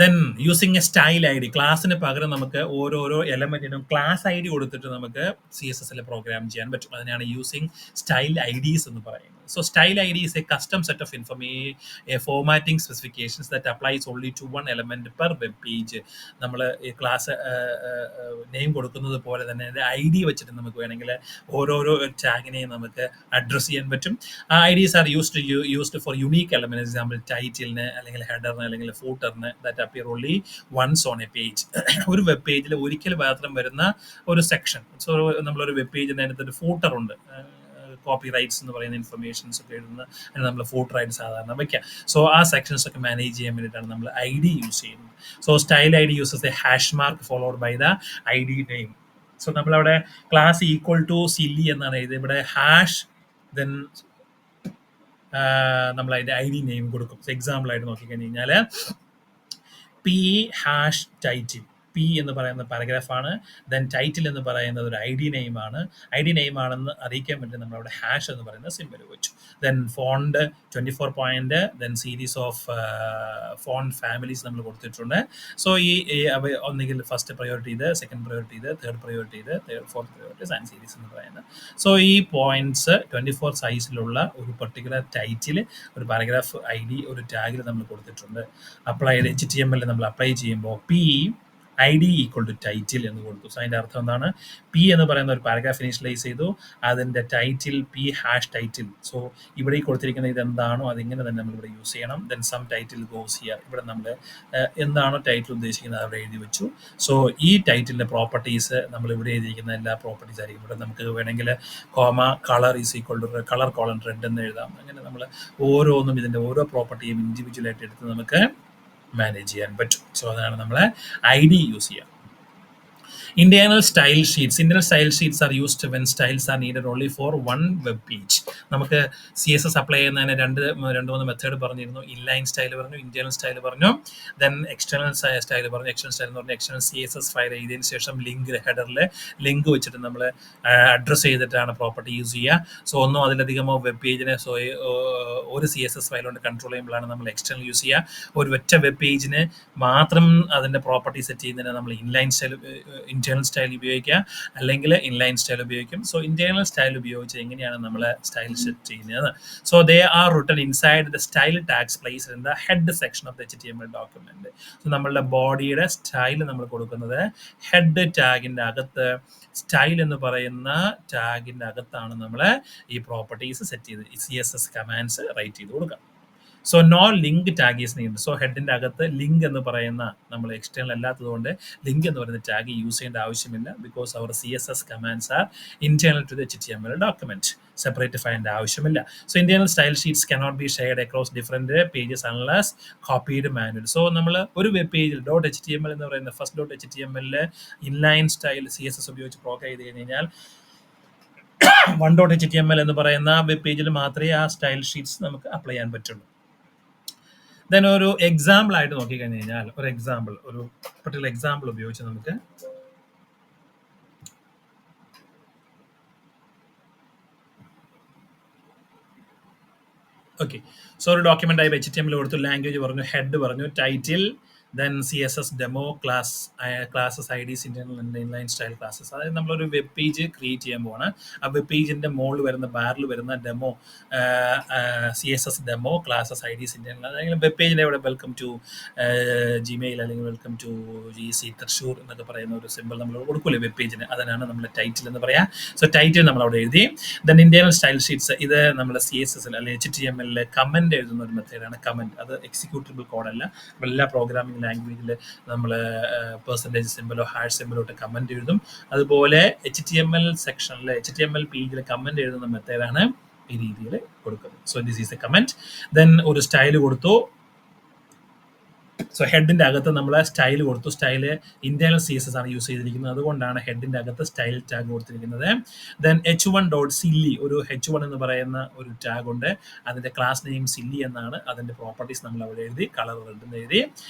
Speaker 1: Then using A style ID, ക്ലാസ്സിന് പകരം നമുക്ക് ഓരോരോ എലമെന്റിനും ക്ലാസ് ID കൊടുത്തിട്ട് നമുക്ക് CSSൽ പ്രോഗ്രാം ചെയ്യാൻ പറ്റും. അതിനാണ് യൂസിങ് സ്റ്റൈൽ IDs എന്ന് പറയുന്നത്. So style ID is a custom set of formatting specifications that applies only to one element per web page. നമ്മൾ ഈ ക്ലാസ് നെയിം കൊടുക്കുന്നത് പോലെ തന്നെ ID വെച്ചിട്ട് നമുക്ക് വേണമെങ്കിൽ ഓരോരോ ടാഗിനെയും നമുക്ക് അഡ്രസ് ചെയ്യാൻ പറ്റും. IDs are used for unique elements, example ടൈറ്റിലിന് അല്ലെങ്കിൽ ഹെഡറിന് അല്ലെങ്കിൽ ഫൂട്ടറിന് that appear only once on a page. ഒരു വെബ് പേജിൽ ഒരിക്കൽ മാത്രം വരുന്ന ഒരു സെക്ഷൻ. സോ നമ്മളൊരു വെബ് പേജിന് അതിനകത്തൊരു ഫൂട്ടർ ഉണ്ട്, കോപ്പി റൈറ്റ്സ് എന്ന് പറയുന്ന ഇൻഫർമേഷൻസ് ഒക്കെ എഴുതുന്ന നമ്മൾ ഫൂട്ടർ ആയിട്ട് സാധാരണ വയ്ക്കുക. സോ ആ സെക്ഷൻസ് ഒക്കെ മാനേജ് ചെയ്യാൻ വേണ്ടിയിട്ടാണ് നമ്മൾ ഐ ഡി യൂസ് ചെയ്യുന്നത്. So style I D uses a hash mark followed by the I D name. So നമ്മളവിടെ ക്ലാസ് ഈക്വൽ ടു സില്ലി എന്നാണ് എഴുതിയത്. ഇവിടെ ഹാഷ് ദെൻ നമ്മൾ അതിൻ്റെ ഐ ഡി നെയിം കൊടുക്കും. എക്സാമ്പിൾ ആയിട്ട് നോക്കിക്കഴിഞ്ഞ് കഴിഞ്ഞാൽ പി ഹാഷ് ടൈറ്റിൽ, പി എന്ന് പറയുന്ന പാരഗ്രാഫാണ്. ദെൻ ടൈറ്റിൽ എന്ന് പറയുന്നത് ഒരു ഐ ഡി നെയിമാണ്. ഐ ഡി നെയിം ആണെന്ന് അറിയിക്കാൻ വേണ്ടി നമ്മളവിടെ ഹാഷ് എന്ന് പറയുന്ന സിമ്പിൾ വെച്ചു. Then font 24 point, then series of font families നമ്മൾ കൊടുത്തിട്ടുണ്ട്. സോ ഈ ഒന്നുകിൽ ഫസ്റ്റ് പ്രയോറിറ്റി ഇത്, സെക്കൻഡ് പ്രയോറിറ്റി ഇത്, തേർഡ് പ്രയോറിറ്റി ഇത്, ഫോർത്ത് പ്രയോറിറ്റി ആൻഡ് സീരീസ് എന്ന് പറയുന്നത്. സോ ഈ പോയിന്റ്സ് 24 സൈസിലുള്ള ഒരു പെർട്ടിക്കുലർ ടൈറ്റിൽ, ഒരു പാരഗ്രാഫ് ഐ ഡി, ഒരു ടാഗിൽ നമ്മൾ കൊടുത്തിട്ടുണ്ട്. അപ്ലൈഡ് HTML നമ്മൾ അപ്ലൈ ചെയ്യുമ്പോൾ P I D equal to title എന്ന് കൊടുത്തു. സോ അതിൻ്റെ അർത്ഥം എന്താണ്? പി എന്ന് പറയുന്ന ഒരു പാരഗ്രാഫ് ഇനീഷ്യലൈസ് ചെയ്തു, അതിൻ്റെ title P hash title. So ഇവിടെ ഈ കൊടുത്തിരിക്കുന്ന ഇതെന്താണോ അതിങ്ങനെ തന്നെ നമ്മൾ ഇവിടെ യൂസ് ചെയ്യണം. Then some title goes here. ഇവിടെ നമ്മൾ എന്താണോ ടൈറ്റിൽ ഉദ്ദേശിക്കുന്നത് അവിടെ എഴുതി വെച്ചു. സോ ഈ ടൈറ്റിലിൻ്റെ പ്രോപ്പർട്ടീസ് നമ്മൾ ഇവിടെ എഴുതിയിരിക്കുന്ന എല്ലാ പ്രോപ്പർട്ടീസ് ആയിരിക്കും. ഇവിടെ നമുക്ക് വേണമെങ്കിൽ comma colour is equal to colour colon red എന്ന് എഴുതാം. അങ്ങനെ നമ്മൾ ഓരോന്നും ഇതിൻ്റെ ഓരോ പ്രോപ്പർട്ടിയും ഇൻഡിവിജ്വലായിട്ട് എടുത്ത് നമുക്ക് മാനേജ് ചെയ്യാൻ പറ്റും. സോ അതാണ് നമ്മൾ ഐ ഡി യൂസ് ചെയ്യുക. Internal style sheets. Internal style sheets are used when styles are needed only for one web page. നമുക്ക് CSS അപ്ലൈ ചെയ്യുന്നതിന് രണ്ട് മൂന്ന് മെത്തേഡ് പറഞ്ഞിരുന്നു. ഇൻലൈൻ സ്റ്റൈൽ പറഞ്ഞു, ഇന്റേണൽ സ്റ്റൈൽ പറഞ്ഞു, ദെൻ എക്സ്റ്റേണൽ സ്റ്റൈൽ പറഞ്ഞു. എക്സ്റ്റേണൽ സ്റ്റൈൽ എന്ന് പറഞ്ഞാൽ എക്സ്റ്റേണൽ CSS ഫയൽ എഴുതിയതിന് ശേഷം ലിങ്ക് ഹെഡറിൽ ലിങ്ക് വെച്ചിട്ട് നമ്മൾ അഡ്രസ്സ് ചെയ്തിട്ടാണ് പ്രോപ്പർട്ടി യൂസ് ചെയ്യുക. സോ ഒന്നോ അതിലധികമോ വെബ് പേജിനെ ഒരു CSS ഫയൽ കൊണ്ട് കൺട്രോൾ ചെയ്യുമ്പോഴാണ് നമ്മൾ എക്സ്റ്റേണൽ യൂസ് ചെയ്യുക. ഒരു ഒറ്റ വെബ് പേജിന് മാത്രം അതിൻ്റെ പ്രോപ്പർട്ടി സെറ്റ് ചെയ്യുന്നതിന് നമ്മൾ ഇൻലൈൻ സ്റ്റൈൽ ഇന്റേണൽ സ്റ്റൈൽ ഉപയോഗിക്കുക, അല്ലെങ്കിൽ ഇൻലൈൻ സ്റ്റൈൽ ഉപയോഗിക്കും. സോ ഇന്റേണൽ സ്റ്റൈൽ ഉപയോഗിച്ച് എങ്ങനെയാണ് നമ്മൾ സ്റ്റൈൽ സെറ്റ് ചെയ്യുന്നത്? So they are written inside the style tags placed in the head section of the HTML document. So നമ്മളുടെ ബോഡിയുടെ സ്റ്റൈൽ നമ്മൾ കൊടുക്കുന്നത് ഹെഡ് ടാഗിന്റെ അകത്ത്, സ്റ്റൈൽ എന്ന് പറയുന്ന ടാഗിന്റെ അകത്താണ് നമ്മൾ ഈ പ്രോപ്പർട്ടീസ് സെറ്റ് ചെയ്ത് CSS കമാൻഡ്സ് റൈറ്റ് ചെയ്ത് കൊടുക്കുക. So no link tag is need. So ഹെഡിൻ്റെ അകത്ത് ലിങ്ക് എന്ന് പറയുന്ന നമ്മൾ എക്സ്റ്റേണൽ അല്ലാത്തതുകൊണ്ട് ലിങ്ക് എന്ന് പറയുന്ന ടാഗ് യൂസ് ചെയ്യേണ്ട ആവശ്യമില്ല. Because our CSS commands are internal to the HTML document. Separate ഫയലിൻ്റെ ആവശ്യമില്ല. So internal style sheets cannot be shared across different pages unless copied manual. So നമ്മൾ ഒരു വെബ് പേജിൽ .html എന്ന് പറയുന്ന first .html inline style CSS ഉപയോഗിച്ച് പ്രോക്ക് ചെയ്ത് കഴിഞ്ഞാൽ .html എന്ന് പറയുന്ന വെബ് പേജിൽ മാത്രമേ ആ സ്റ്റൈൽ ഷീറ്റ്സ് നമുക്ക് അപ്ലൈ ചെയ്യാൻ പറ്റുള്ളൂ. ദെൻ ഒരു എക്സാമ്പിൾ ആയിട്ട് നോക്കിക്കഴിഞ്ഞ് കഴിഞ്ഞാൽ ഒരു പർട്ടിക്കുലർ എക്സാമ്പിൾ ഉപയോഗിച്ച് നമുക്ക് ഓക്കെ. സോ ഒരു ഡോക്യുമെന്റ് ആയി HTML കൊടുത്തു, ലാംഗ്വേജ് പറഞ്ഞു, ഹെഡ് പറഞ്ഞു, title, then CSS demo, classes IDs, internal and inline style classes. അതായത് നമ്മളൊരു വെബ് പേജ് ക്രിയേറ്റ് ചെയ്യാൻ പോവാണ്. ആ വെബ് പേജിന്റെ മുകളിൽ വരുന്ന ബാറിൽ വരുന്ന demo, CSS demo, classes IDs, internal, അല്ലെങ്കിൽ വെബ് പേജിന്റെ ഇവിടെ വെൽക്കം ടു Gmail അല്ലെങ്കിൽ വെൽക്കം ടു GC തൃശ്ശൂർ എന്നൊക്കെ പറയുന്ന ഒരു സിമ്പിൾ നമ്മൾ കൊടുക്കൂലേ വെബ് പേജിന്, അതിനാണ് നമ്മൾ ടൈറ്റിൽ എന്ന് പറയാം. സോ ടൈറ്റിൽ നമ്മൾ അവിടെ എഴുതി. ദെൻ ഇന്റേണൽ സ്റ്റൈൽ ഷീറ്റ്സ്, ഇത് നമ്മൾ CSS അല്ലെങ്കിൽ HTML കമന്റ് എഴുതുന്ന ഒരു മെത്തേഡാണ് കമന്റ്. അത് എക്സിക്യൂട്ടബിൾ കോഡല്ല. എല്ലാ പ്രോഗ്രാമിംഗ് ലാംഗ്വേജിൽ നമ്മൾ പെർസെൻറ്റേജ് സിമ്പിളോ ഹാഷ് സിമ്പിളോ ഇട്ട് കമന്റ് എഴുതും. അതുപോലെ HTML സെക്ഷനിൽ HTML പേജിൽ കമന്റ് എഴുതുന്ന മെത്തേഡാണ് ഈ രീതിയിൽ കൊടുക്കുന്നത്. So this is A comment. Then ഒരു സ്റ്റൈൽ കൊടുത്തു. സോ ഹെഡിന്റെ അകത്ത് നമ്മൾ സ്റ്റൈൽ കൊടുത്തു. സ്റ്റൈല് ഇന്റേണൽ CSS ആണ് യൂസ് ചെയ്തിരിക്കുന്നത്, അതുകൊണ്ടാണ് ഹെഡിന്റെ അകത്ത് സ്റ്റൈൽ ടാഗ് കൊടുത്തിരിക്കുന്നത്. ദെൻ h1.silly, ഒരു h1 എന്ന് പറയുന്ന ഒരു ടാഗ് ഉണ്ട്. അതിന്റെ ക്ലാസ് നെയിം സില്ലി എന്നാണ്. അതിന്റെ പ്രോപ്പർട്ടീസ് നമ്മൾ അവിടെ എഴുതി, കളർ റെഡ് എന്ന് എഴുതി.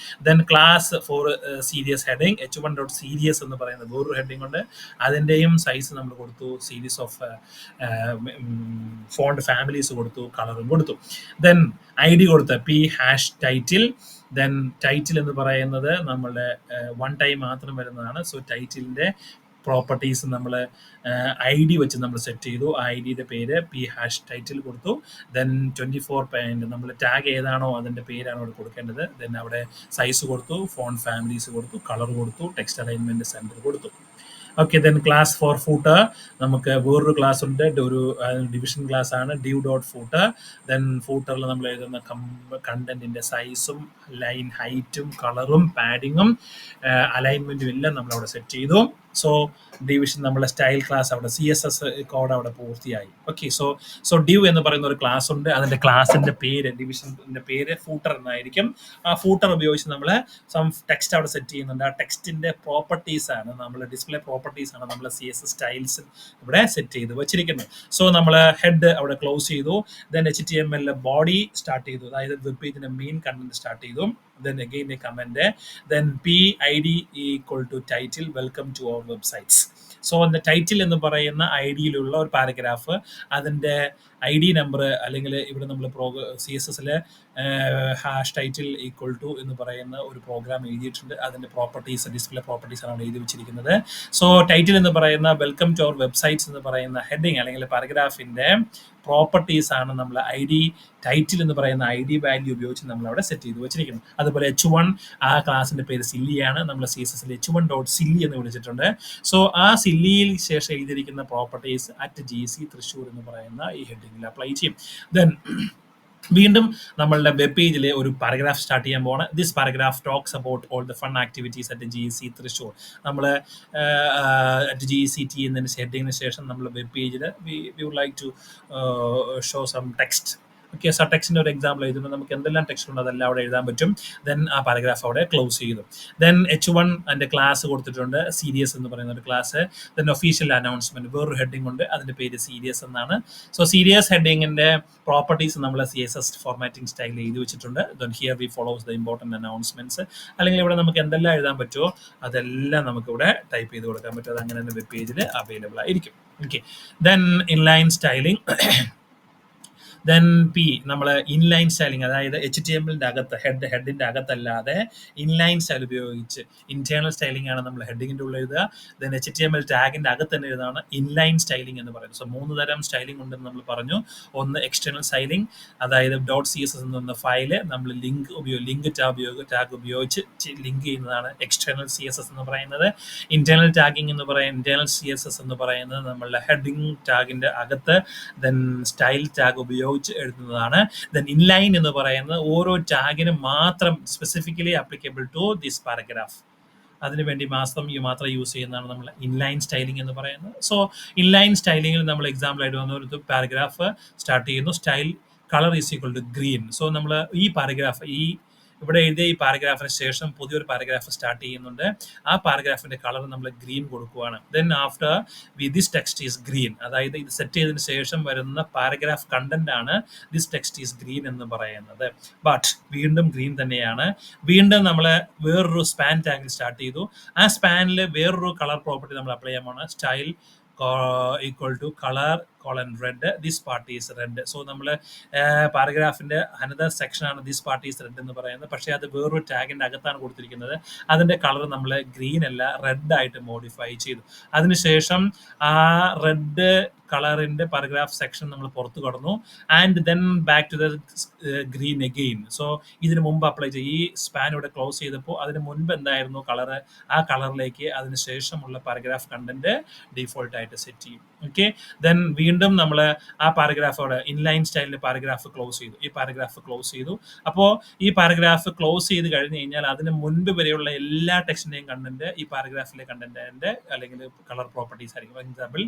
Speaker 1: Then class for serious heading, h1.serious എന്ന് പറയുന്ന വേറൊരു ഹെഡിങ് ഉണ്ട്. അതിന്റെയും സൈസ് നമ്മൾ കൊടുത്തു, സീരീസ് ഓഫ് ഫോണ്ട് ഫാമിലീസ് കൊടുത്തു, കളറും കൊടുത്തു. ദെൻ ID കൊടുത്ത p hash title. Then title എന്ന് പറയുന്നത് നമ്മളുടെ വൺ ടൈം മാത്രം വരുന്നതാണ്. സോ ടൈറ്റിലിന്റെ പ്രോപ്പർട്ടീസ് നമ്മൾ ID വെച്ച് നമ്മൾ സെറ്റ് ചെയ്തു. ആ IDയുടെ പേര് p ഹാഷ് ടൈറ്റിൽ കൊടുത്തു. ദെൻ 24 പോയിന്റ് നമ്മൾ ടാഗ് ഏതാണോ അതിൻ്റെ പേരാണ് അവിടെ കൊടുക്കേണ്ടത്. ദെൻ അവിടെ സൈസ് കൊടുത്തു, ഫോണ്ട് ഫാമിലീസ് കൊടുത്തു, കളർ കൊടുത്തു, ടെക്സ്റ്റ് അലൈൻമെന്റ് സെന്റർ കൊടുത്തു. Okay, then class for footer. നമുക്ക് വേറൊരു ക്ലാസ് ഉണ്ട്, ഒരു ഡിവിഷൻ ക്ലാസ് ആണ് ഡ്യൂ ഡോട്ട് ഫൂട്ടർ. ദെൻ ഫൂട്ടറിൽ നമ്മൾ എഴുതുന്ന കണ്ടന്റിന്റെ സൈസും ലൈൻ ഹൈറ്റും കളറും പാഡിങ്ങും അലൈൻമെന്റും എല്ലാം നമ്മൾ അവിടെ സെറ്റ് ചെയ്തു. സോ ഡിവിഷൻ നമ്മളെ സ്റ്റൈൽ ക്ലാസ് അവിടെ CSS കോഡ് അവിടെ പൂർത്തിയായി. ഓക്കെ, സോ ഡ്യൂ എന്ന് പറയുന്ന ഒരു ക്ലാസ് ഉണ്ട്. അതിന്റെ ക്ലാസിന്റെ പേര്, ഡിവിഷന്റെ പേര് ഫൂട്ടർ എന്നായിരിക്കും. ആ ഫൂട്ടർ ഉപയോഗിച്ച് നമ്മൾ സം ടെക്സ്റ്റ് അവിടെ സെറ്റ് ചെയ്യുന്നുണ്ട്. ആ ടെക്സ്റ്റിന്റെ പ്രോപ്പർട്ടീസ് ആണ് നമ്മൾ, ഡിസ്പ്ലേ പ്രോപ്പർട്ടീസ് ആണ് നമ്മൾ CSS സ്റ്റൈൽസ് ഇവിടെ സെറ്റ് ചെയ്ത് വെച്ചിരിക്കുന്നത്. സോ നമ്മൾ ഹെഡ് അവിടെ ക്ലോസ് ചെയ്തു. ദെൻ HTML ബോഡി സ്റ്റാർട്ട് ചെയ്തു, അതായത് വെബ് പേജിന്റെ മെയിൻ കണ്ടന്റ് സ്റ്റാർട്ട് ചെയ്തു. Then again a comment, then PID equal to title, welcome to our websites. So അതിന്റെ ടൈറ്റിൽ എന്ന് പറയുന്ന ഐഡിയിലുള്ള ഒരു പാരഗ്രാഫ്, അതിൻ്റെ ID നമ്പർ, അല്ലെങ്കിൽ ഇവിടെ നമ്മൾ CSSൽ ഹാഷ് ടൈറ്റിൽ ഈക്വൽ ടു എന്ന് പറയുന്ന ഒരു പ്രോഗ്രാം എഴുതിയിട്ടുണ്ട്. അതിൻ്റെ പ്രോപ്പർട്ടീസ്, ഡിസ്പ്ലേ പ്രോപ്പർട്ടീസ് ആണ് എഴുതി വെച്ചിരിക്കുന്നത്. സോ ടൈറ്റിൽ എന്ന് പറയുന്ന വെൽക്കം ടു അവർ വെബ്സൈറ്റ്സ് എന്ന് പറയുന്ന ഹെഡിങ് അല്ലെങ്കിൽ പാരഗ്രാഫിൻ്റെ പ്രോപ്പർട്ടീസ് ആണ് നമ്മൾ ടൈറ്റിൽ എന്ന് പറയുന്ന ID വാല്യൂ ഉപയോഗിച്ച് നമ്മൾ അവിടെ സെറ്റ് ചെയ്ത് വെച്ചിരിക്കുന്നത്. അതുപോലെ H1, ആ ക്ലാസിന്റെ പേര് സില്ലിയാണ്. നമ്മൾ CSSൽ H1.silly എന്ന് വിളിച്ചിട്ടുണ്ട്. സോ ആ സില്ലിയിൽ ശേഷം എഴുതിയിരിക്കുന്ന പ്രോപ്പർട്ടീസ് @GC തൃശ്ശൂർ എന്ന് പറയുന്ന ഈ ഹെഡിങ്ങിൽ അപ്ലൈ ചെയ്യും. ദെൻ വീണ്ടും നമ്മളുടെ വെബ് പേജിൽ ഒരു പാരഗ്രാഫ് സ്റ്റാർട്ട് ചെയ്യാൻ പോവാണ്. This paragraph talks about all the fun activities @GC Thrissur. നമ്മൾ @GCT എന്നതിന് ഹെഡിങ്ങിന് ശേഷം നമ്മൾ വെബ് പേജിൽ we would like to show some text. Okay, so ടെക്സ്റ്റിൻ്റെ ഒരു എക്സാമ്പിൾ എഴുതുമ്പോൾ നമുക്ക് എന്തെല്ലാം ടെക്സ്റ്റ് ഉണ്ടോ അതെല്ലാം അവിടെ എഴുതാൻ പറ്റും. ദെൻ ആ പാരഗ്രാഫ് അവിടെ ക്ലോസ് ചെയ്തു. ദെൻ H1 അതിൻ്റെ ക്ലാസ് കൊടുത്തിട്ടുണ്ട്, സീരിയസ് എന്ന് പറയുന്ന ഒരു ക്ലാസ്. ദെൻ ഒഫീഷ്യൽ അനൗൺസ്മെന്റ്, വേറൊരു ഹെഡിങ് ഉണ്ട്, അതിൻ്റെ പേര് സീരിയസ് എന്നാണ്. സോ സീരിയസ് ഹെഡിങ്ങിൻ്റെ പ്രോപ്പർട്ടീസ് നമ്മൾ CSS ഫോർമാറ്റിംഗ് സ്റ്റൈലിൽ എഴുതി വെച്ചിട്ടുണ്ട്. Then here we follows the important announcements. അല്ലെങ്കിൽ ഇവിടെ നമുക്ക് എന്തെല്ലാം എഴുതാൻ പറ്റുമോ അതെല്ലാം നമുക്കിവിടെ ടൈപ്പ് ചെയ്ത് കൊടുക്കാൻ പറ്റും. അത് അങ്ങനെ തന്നെ വെബ് പേജിൽ അവൈലബിൾ ആയിരിക്കും. Okay, then inline styling. Then P, നമ്മൾ ഇൻലൈൻ സ്റ്റൈലിംഗ്, അതായത് HTMLന്റെ അകത്ത് ഹെഡിന്റെ അകത്തല്ലാതെ ഇൻലൈൻ സ്റ്റൈൽ ഉപയോഗിച്ച് ഇന്റേണൽ സ്റ്റൈലിംഗ് ആണ് നമ്മൾ ഹെഡിങ്ങിന്റെ ഉള്ളിൽ എഴുതുക. ദെൻ HTML ടാഗിന്റെ അകത്ത് തന്നെ എഴുതാണ് ഇൻലൈൻ സ്റ്റൈലിംഗ് എന്ന് പറയുന്നത്. സോ 3 തരം സ്റ്റൈലിംഗ് ഉണ്ടെന്ന് നമ്മൾ പറഞ്ഞു. ഒന്ന് എക്സ്റ്റേണൽ സ്റ്റൈലിംഗ്, അതായത് .css എന്ന ഫയല് നമ്മൾ ലിങ്ക് ടാഗ് ഉപയോഗിച്ച് ലിങ്ക് ചെയ്യുന്നതാണ് എക്സ്റ്റേണൽ CSS എന്ന് പറയുന്നത്. ഇന്റേണൽ ടാഗിങ് എന്ന് പറയുന്നത്, ഇന്റേണൽ CSS എന്ന് പറയുന്നത് നമ്മളുടെ ഹെഡിങ് ടാഗിന്റെ അകത്ത് ദെൻ സ്റ്റൈൽ ടാഗ് ഉപയോഗിച്ച് എഴുതുന്നതാണ്. ദെൻ ഇൻലൈൻ എന്ന് പറയുന്നത് ഓരോ ടാഗിനും മാത്രം specifically applicable to this paragraph, അതിനുവേണ്ടി മാത്രം യൂസ് ചെയ്യുന്നതാണ് നമ്മൾ ഇൻലൈൻ സ്റ്റൈലിംഗ് എന്ന് പറയുന്നത്. സോ ഇൻലൈൻ സ്റ്റൈലിംഗിൽ നമ്മൾ എക്സാമ്പിൾ ആയിട്ട് വന്ന ഒരു പാരഗ്രാഫ് സ്റ്റാർട്ട് ചെയ്യുന്നു, style colour is equal to green. So നമ്മൾ ഈ പാരഗ്രാഫ്, ഇവിടെ എഴുതിയ ഈ പാരഗ്രാഫിന് ശേഷം പുതിയൊരു പാരഗ്രാഫ് സ്റ്റാർട്ട് ചെയ്യുന്നുണ്ട്. ആ പാരഗ്രാഫിന്റെ കളർ നമ്മൾ ഗ്രീൻ കൊടുക്കുകയാണ്. Then after this text is green, അതായത് ഇത് സെറ്റ് ചെയ്തതിന് ശേഷം വരുന്ന പാരഗ്രാഫ് കണ്ടന്റ് ആണ് ദിസ് ടെക്സ്റ്റ് ഈസ് ഗ്രീൻ എന്ന് പറയുന്നത്. ബട്ട് വീണ്ടും ഗ്രീൻ തന്നെയാണ്. വീണ്ടും നമ്മൾ വേറൊരു സ്പാൻ ടാഗിൽ സ്റ്റാർട്ട് ചെയ്തു. ആ സ്പാനിൽ വേറൊരു കളർ പ്രോപ്പർട്ടി നമ്മൾ അപ്ലൈ ചെയ്യാൻ പോകണം, style equal to colour red, this part is red. So നമ്മൾ പാരഗ്രാഫിന്റെ അനദർ സെക്ഷൻ ആണ് ദിസ് പാർട്ട് ഈസ് റെഡ് എന്ന് പറയുന്നത്. പക്ഷേ അത് വേറൊരു ടാഗിന്റെ അകത്താണ് കൊടുത്തിരിക്കുന്നത്. അതിന്റെ കളർ നമ്മൾ ഗ്രീൻ അല്ല റെഡ് ആയിട്ട് മോഡിഫൈ ചെയ്തു. അതിനുശേഷം ആ റെഡ് കളറിന്റെ പാരഗ്രാഫ് സെക്ഷൻ നമ്മൾ പുറത്തു കടന്നു. And then back to the green again. So ഇതിന് മുമ്പ് അപ്ലൈ ചെയ്ത് ഈ സ്പാൻ ഇവിടെ ക്ലോസ് ചെയ്തപ്പോൾ അതിന് മുൻപ് എന്തായിരുന്നു കളറ്, ആ കളറിലേക്ക് അതിന് ശേഷമുള്ള പാരഗ്രാഫ് കണ്ടന്റ് ഡീഫോൾട്ട് ആയിട്ട് സെറ്റ് ചെയ്യും. ഓക്കെ, ദെൻ വീണ്ടും നമ്മൾ ആ പാരഗ്രാഫോടെ ഇൻലൈൻ സ്റ്റൈലിൽ പാരഗ്രാഫ് ക്ലോസ് ചെയ്തു. ഈ പാരഗ്രാഫ് ക്ലോസ് ചെയ്തു. അപ്പോൾ ഈ പാരഗ്രാഫ് ക്ലോസ് ചെയ്ത് കഴിഞ്ഞ് കഴിഞ്ഞാൽ അതിന് മുൻപ് വരെയുള്ള എല്ലാ ടെക്സ്റ്റിന്റെയും കണ്ടന്റ് ഈ പാരഗ്രാഫിലെ കണ്ടന്റിന്റെ അല്ലെങ്കിൽ കളർ പ്രോപ്പർട്ടീസ് ആയിരിക്കും. ഫോർ എക്സാമ്പിൾ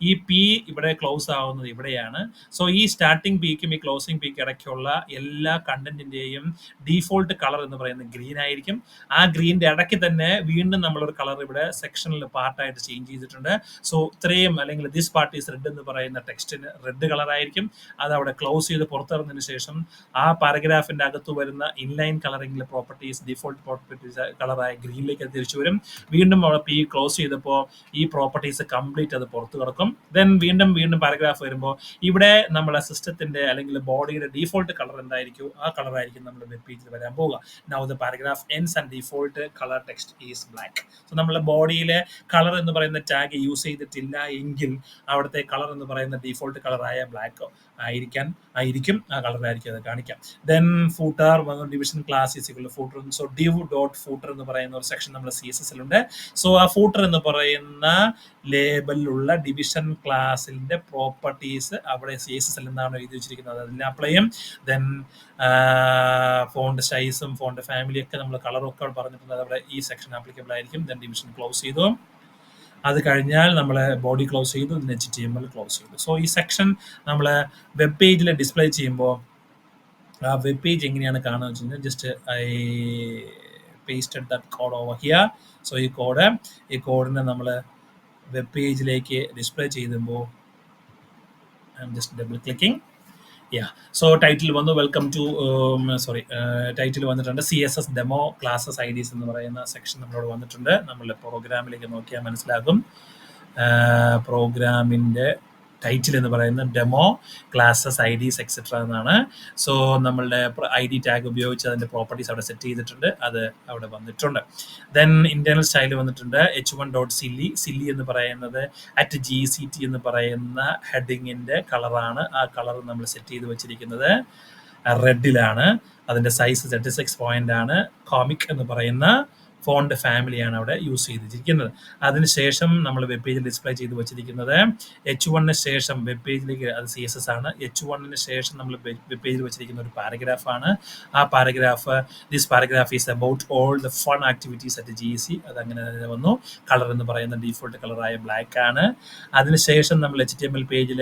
Speaker 1: ഈ P ഇവിടെ ക്ലോസ് ആവുന്നത് ഇവിടെയാണ്. സോ ഈ സ്റ്റാർട്ടിംഗ് പീക്കും ഈ ക്ലോസിംഗ് പീക്ക് ഇടയ്ക്കുള്ള എല്ലാ കണ്ടന്റിന്റെയും ഡീഫോൾട്ട് കളർ എന്ന് പറയുന്നത് ഗ്രീൻ ആയിരിക്കും. ആ ഗ്രീനിന്റെ ഇടയ്ക്ക് തന്നെ വീണ്ടും നമ്മളൊരു കളർ ഇവിടെ സെക്ഷനിൽ പാർട്ടായിട്ട് ചേഞ്ച് ചെയ്തിട്ടുണ്ട്. സോ ഇത്രയും, അല്ലെങ്കിൽ ദിസ് പാർട്ട് ഈസ് റെഡ് എന്ന് പറയുന്ന ടെക്സ്റ്റിന് റെഡ് കളർ ആയിരിക്കും. അത് അവിടെ ക്ലോസ് ചെയ്ത് പുറത്തിറങ്ങുന്നതിന് ശേഷം ആ പാരഗ്രാഫിന്റെ അകത്ത് വരുന്ന ഇൻലൈൻ കളറിംഗിലെ പ്രോപ്പർട്ടീസ് ഡിഫോൾട്ട് പ്രോപ്പർട്ടീസ് കളറായ ഗ്രീനിലേക്ക് തിരിച്ചു വരും. വീണ്ടും അവിടെ P ക്ലോസ് ചെയ്തപ്പോൾ ഈ പ്രോപ്പർട്ടീസ് കംപ്ലീറ്റ് അത് പുറത്തു കിടക്കും. ദെൻ വീണ്ടും വീണ്ടും പാരഗ്രാഫ് വരുമ്പോൾ ഇവിടെ നമ്മളെ സിസ്റ്റത്തിന്റെ അല്ലെങ്കിൽ ബോഡിയുടെ ഡീഫോൾട്ട് കളർ എന്തായിരിക്കും, ആ കളർ ആയിരിക്കും നമ്മുടെ വെബ് പേജിൽ വരാൻ പോവുക. Now the paragraph ends and default colour text is black. So നമ്മളെ ബോഡിയിലെ കളർ എന്ന് പറയുന്ന ടാഗ് യൂസ് ചെയ്തിട്ടില്ല എങ്കിൽ അവിടുത്തെ കളർ എന്ന് പറയുന്ന ഡീഫോൾട്ട് കളറായ ബ്ലാക്ക് ആയിരിക്കും, ആ കളറിലായിരിക്കും അത് കാണിക്കാം. Then footer division class is equal to footer. So div dot footer എന്ന് പറയുന്ന ഒരു സെക്ഷൻ നമ്മുടെ CSS ലുണ്ട്. സോ ആ ഫൂട്ടർ എന്ന് പറയുന്ന ലേബലിലുള്ള ഡിവിഷൻ ക്ലാസിന്റെ പ്രോപ്പർട്ടീസ് അവിടെ CSS ൽ നിന്നാണ് എഴുതി വെച്ചിരിക്കുന്നത്, അതിൽ അപ്ലൈ ചെയ്യും. ദെൻ ഫോണ്ട് സൈസും ഫോണ്ട് ഫാമിലി ഒക്കെ നമ്മൾ കളറൊക്കെ പറഞ്ഞിട്ടുണ്ട്, അവിടെ ഈ സെക്ഷൻ ആപ്ലിക്കബിൾ ആയിരിക്കും. ദെൻ ഡിവിഷൻ ക്ലോസ് ചെയ്തു, അത് കഴിഞ്ഞാൽ നമ്മൾ ബോഡി ക്ലോസ് ചെയ്തു, HTML ക്ലോസ് ചെയ്തു. സോ ഈ സെക്ഷൻ നമ്മൾ വെബ് പേജിൽ ഡിസ്പ്ലേ ചെയ്യുമ്പോൾ ആ വെബ് പേജ് എങ്ങനെയാണ് കാണുക വെച്ച് കഴിഞ്ഞാൽ just I pasted that code over here. So ഈ കോഡിനെ നമ്മൾ വെബ് പേജിലേക്ക് ഡിസ്പ്ലേ ചെയ്യുമ്പോൾ I am just double clicking. So title വന്നു, വെൽക്കം ടു ടൈറ്റിൽ വന്നിട്ടുണ്ട് CSS ഡെമോ ക്ലാസസ് IDs എന്ന് പറയുന്ന സെക്ഷൻ നമ്മളോട് വന്നിട്ടുണ്ട്. നമ്മളുടെ പ്രോഗ്രാമിലേക്ക് നോക്കിയാൽ മനസ്സിലാകും. പ്രോഗ്രാമിൻ്റെ ടൈറ്റിൽ എന്ന് പറയുന്നത് ഡെമോ ക്ലാസസ് IDs എക്സെട്ര എന്നാണ്. സോ നമ്മളുടെ ID ടാഗ് ഉപയോഗിച്ച് അതിൻ്റെ പ്രോപ്പർട്ടീസ് അവിടെ സെറ്റ് ചെയ്തിട്ടുണ്ട്, അത് അവിടെ വന്നിട്ടുണ്ട്. ദെൻ ഇന്റേണൽ സ്റ്റൈൽ വന്നിട്ടുണ്ട് h1.silly എന്ന് പറയുന്നത് @gct എന്ന് പറയുന്ന ഹെഡിങ്ങിൻ്റെ കളറാണ്. ആ കളർ നമ്മൾ സെറ്റ് ചെയ്ത് വെച്ചിരിക്കുന്നത് റെഡിലാണ്. അതിൻ്റെ സൈസ് 36 പോയിന്റ് ആണ്. കോമിക് എന്ന് പറയുന്ന ഫോണ്ട് ഫാമിലിയാണ് അവിടെ യൂസ് ചെയ്തിരിക്കുന്നത്. അതിനുശേഷം നമ്മൾ വെബ് പേജിൽ ഡിസ്പ്ലേ ചെയ്ത് വെച്ചിരിക്കുന്നത് H1 ശേഷം വെബ് പേജിലേക്ക്, അത് CSS ആണ്. H1 ശേഷം നമ്മൾ വെബ് പേജിൽ വെച്ചിരിക്കുന്ന ഒരു പാരഗ്രാഫാണ്. ആ this paragraph is about all the fun activities at GEC. അതങ്ങനെ തന്നെ വന്നു. കളർ എന്ന് പറയുന്ന ഡീഫോൾട്ട് കളറായ ബ്ലാക്ക് ആണ്. അതിനുശേഷം നമ്മൾ HTML പേജിൽ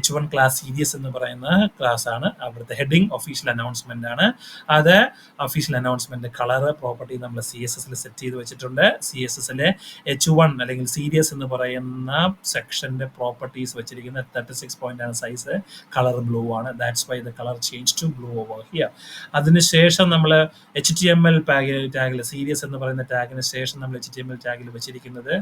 Speaker 1: H1 ക്ലാസ് സീരീസ് എന്ന് പറയുന്ന ക്ലാസ് ആണ്. അവിടുത്തെ ഹെഡിങ് ഒഫീഷ്യൽ അനൗൺസ്മെന്റ് ആണ്. അത് ഒഫീഷ്യൽ അനൗൺസ്മെന്റ് കളർ പ്രോപ്പർട്ടി നമ്മൾ CSS സെറ്റ് ചെയ്ത് വെച്ചിട്ടുണ്ട്. CSS-ലെ H1 അല്ലെങ്കിൽ സീരിയസ് എന്ന് പറയുന്ന സെക്ഷന്റെ പ്രോപ്പർട്ടീസ് വെച്ചിരിക്കുന്ന 36 പോയിന്റ് ആണ് സൈസ്. കളർ ബ്ലൂ ആണ്. That's why the colour change to blue over here. അതിനുശേഷം നമ്മൾ HTML ടാഗിൽ സീരിയസ് എന്ന് പറയുന്ന ടാഗിന് ശേഷം നമ്മൾ HTML ടാഗിൽ വെച്ചിരിക്കുന്നത്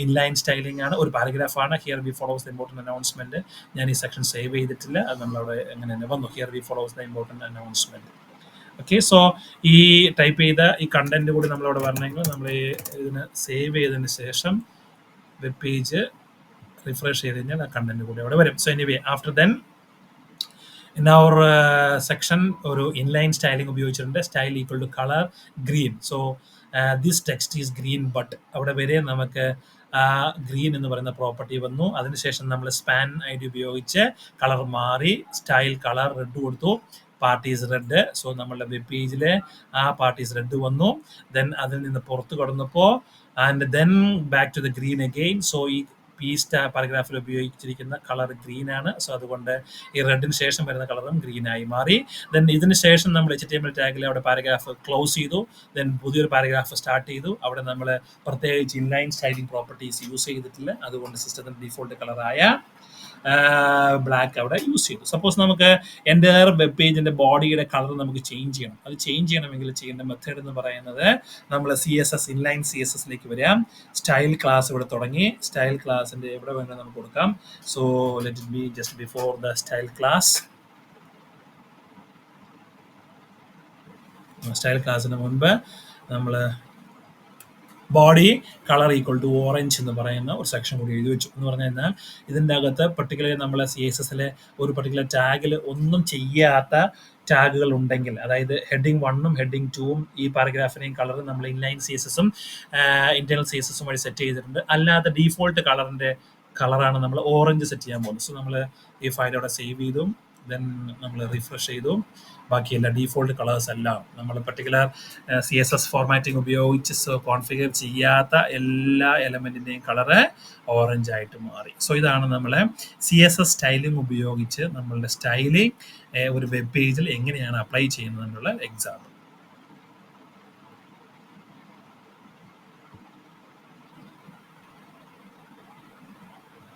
Speaker 1: ഇൻലൈൻ സ്റ്റൈലിംഗ് ആണ്. ഒരു പാരഗ്രാഫാണ്. Here we follows the important announcement. ഞാൻ ഈ സെക്ഷൻ സേവ് ചെയ്തിട്ടില്ല, അത് നമ്മളവിടെ എങ്ങനെ തന്നെ വന്നു. Here we follows the important announcement. Okay, so ഈ ടൈപ്പ് ചെയ്ത ഈ കണ്ടന്റ് കൂടി നമ്മളവിടെ വരണമെങ്കിൽ നമ്മൾ ഇതിന് സേവ് ചെയ്തതിന് ശേഷം വെബ് പേജ് റിഫ്രഷ് ചെയ്ത് കഴിഞ്ഞാൽ ആ കണ്ടന്റ് കൂടി അവിടെ വരും. So anyway after then in our section ഒരു ഇൻലൈൻ സ്റ്റൈലിംഗ് ഉപയോഗിച്ചിട്ടുണ്ട്. Style equal to colour green. So this text is green but അവിടെ വരെ നമുക്ക് ഗ്രീൻ എന്ന് പറയുന്ന പ്രോപ്പർട്ടി വന്നു. അതിനുശേഷം നമ്മൾ സ്പാൻ ID ഉപയോഗിച്ച് കളർ മാറി, സ്റ്റൈൽ കളർ റെഡ് കൊടുത്തു, പാർട്ടീസ് റെഡ്. സോ നമ്മളുടെ വെബ് പേജിൽ ആ പാർട്ടീസ് റെഡ് വന്നു. ദെൻ അതിൽ നിന്ന് പുറത്ത് കടന്നപ്പോൾ and then back to the green again. So ഈ പാരഗ്രാഫിൽ ഉപയോഗിച്ചിരിക്കുന്ന കളർ ഗ്രീൻ ആണ്. സോ അതുകൊണ്ട് ഈ റെഡിന് ശേഷം വരുന്ന കളറും ഗ്രീൻ ആയി മാറി. ദെൻ ഇതിന് ശേഷം നമ്മൾ HTML ടാഗിൽ അവിടെ പാരഗ്രാഫ് ക്ലോസ് ചെയ്തു. ദെൻ പുതിയൊരു പാരഗ്രാഫ് സ്റ്റാർട്ട് ചെയ്തു. അവിടെ നമ്മൾ പ്രത്യേകിച്ച് ഇൻലൈൻ സ്റ്റൈലിംഗ് പ്രോപ്പർട്ടീസ് യൂസ് ചെയ്തിട്ടില്ല, അതുകൊണ്ട് സിസ്റ്റത്തിന്റെ ഡീഫോൾട്ട് കളറായ ബ്ലാക്ക് അവിടെ യൂസ് ചെയ്തു. സപ്പോസ് നമുക്ക് എൻ്റെ വെബ് പേജിന്റെ ബോഡിയുടെ കളർ നമുക്ക് ചേഞ്ച് ചെയ്യണം. അത് ചേഞ്ച് ചെയ്യണമെങ്കിൽ ചെയ്യേണ്ട മെത്തേഡ് എന്ന് പറയുന്നത് നമ്മൾ CSS ഇൻലൈൻ CSS-ലേക്ക് വരാം. സ്റ്റൈൽ ക്ലാസ് ഇവിടെ തുടങ്ങി. സ്റ്റൈൽ ക്ലാസിന്റെ എവിടെ വേണമെങ്കിൽ നമുക്ക് കൊടുക്കാം. So let it be just before the style class. Style ക്ലാസ്സിന് മുൻപ് നമ്മൾ body colour equal to orange എന്ന് പറയുന്ന ഒരു സെക്ഷൻ കൂടി എഴുതി വെച്ചു. എന്ന് പറഞ്ഞു കഴിഞ്ഞാൽ ഇതിൻ്റെ അകത്ത് പർട്ടിക്കുലർലി നമ്മളെ CSS-ലെ ഒരു പർട്ടിക്കുലർ ടാഗിൽ ഒന്നും ചെയ്യാത്ത ടാഗുകൾ ഉണ്ടെങ്കിൽ, അതായത് ഹെഡിങ് 1ഉം ഹെഡിങ് 2ഉം ഈ പാരഗ്രാഫിനെയും കളർ നമ്മൾ ഇൻലൈൻ CSS-ഉം ഇന്റേണൽ CSS-ഉം വഴി സെറ്റ് ചെയ്തിട്ടുണ്ട്. അല്ലാതെ ഡീഫോൾട്ട് കളറാണ് നമ്മൾ ഓറഞ്ച് സെറ്റ് ചെയ്യാൻ പോകുന്നത്. സോ നമ്മൾ ഈ ഫയൽ അവിടെ സേവ് ചെയ്തു. ദെൻ നമ്മൾ റിഫ്രഷ് ചെയ്തു. ബാക്കിയെല്ലാം ഡീഫോൾട്ട് കളേഴ്സ് എല്ലാം നമ്മൾ പർട്ടിക്കുലർ CSS ഫോർമാറ്റിംഗ് ഉപയോഗിച്ച് കോൺഫിഗർ ചെയ്യാത്ത എല്ലാ എലമെന്റിന്റെയും കളറ് ഓറഞ്ച് ആയിട്ട് മാറി. സോ ഇതാണ് നമ്മളെ CSS സ്റ്റൈലിംഗ് ഉപയോഗിച്ച് നമ്മളുടെ സ്റ്റൈലിംഗ് ഒരു വെബ് പേജിൽ എങ്ങനെയാണ് അപ്ലൈ ചെയ്യുന്നത് എന്നുള്ള എക്സാമ്പിൾ.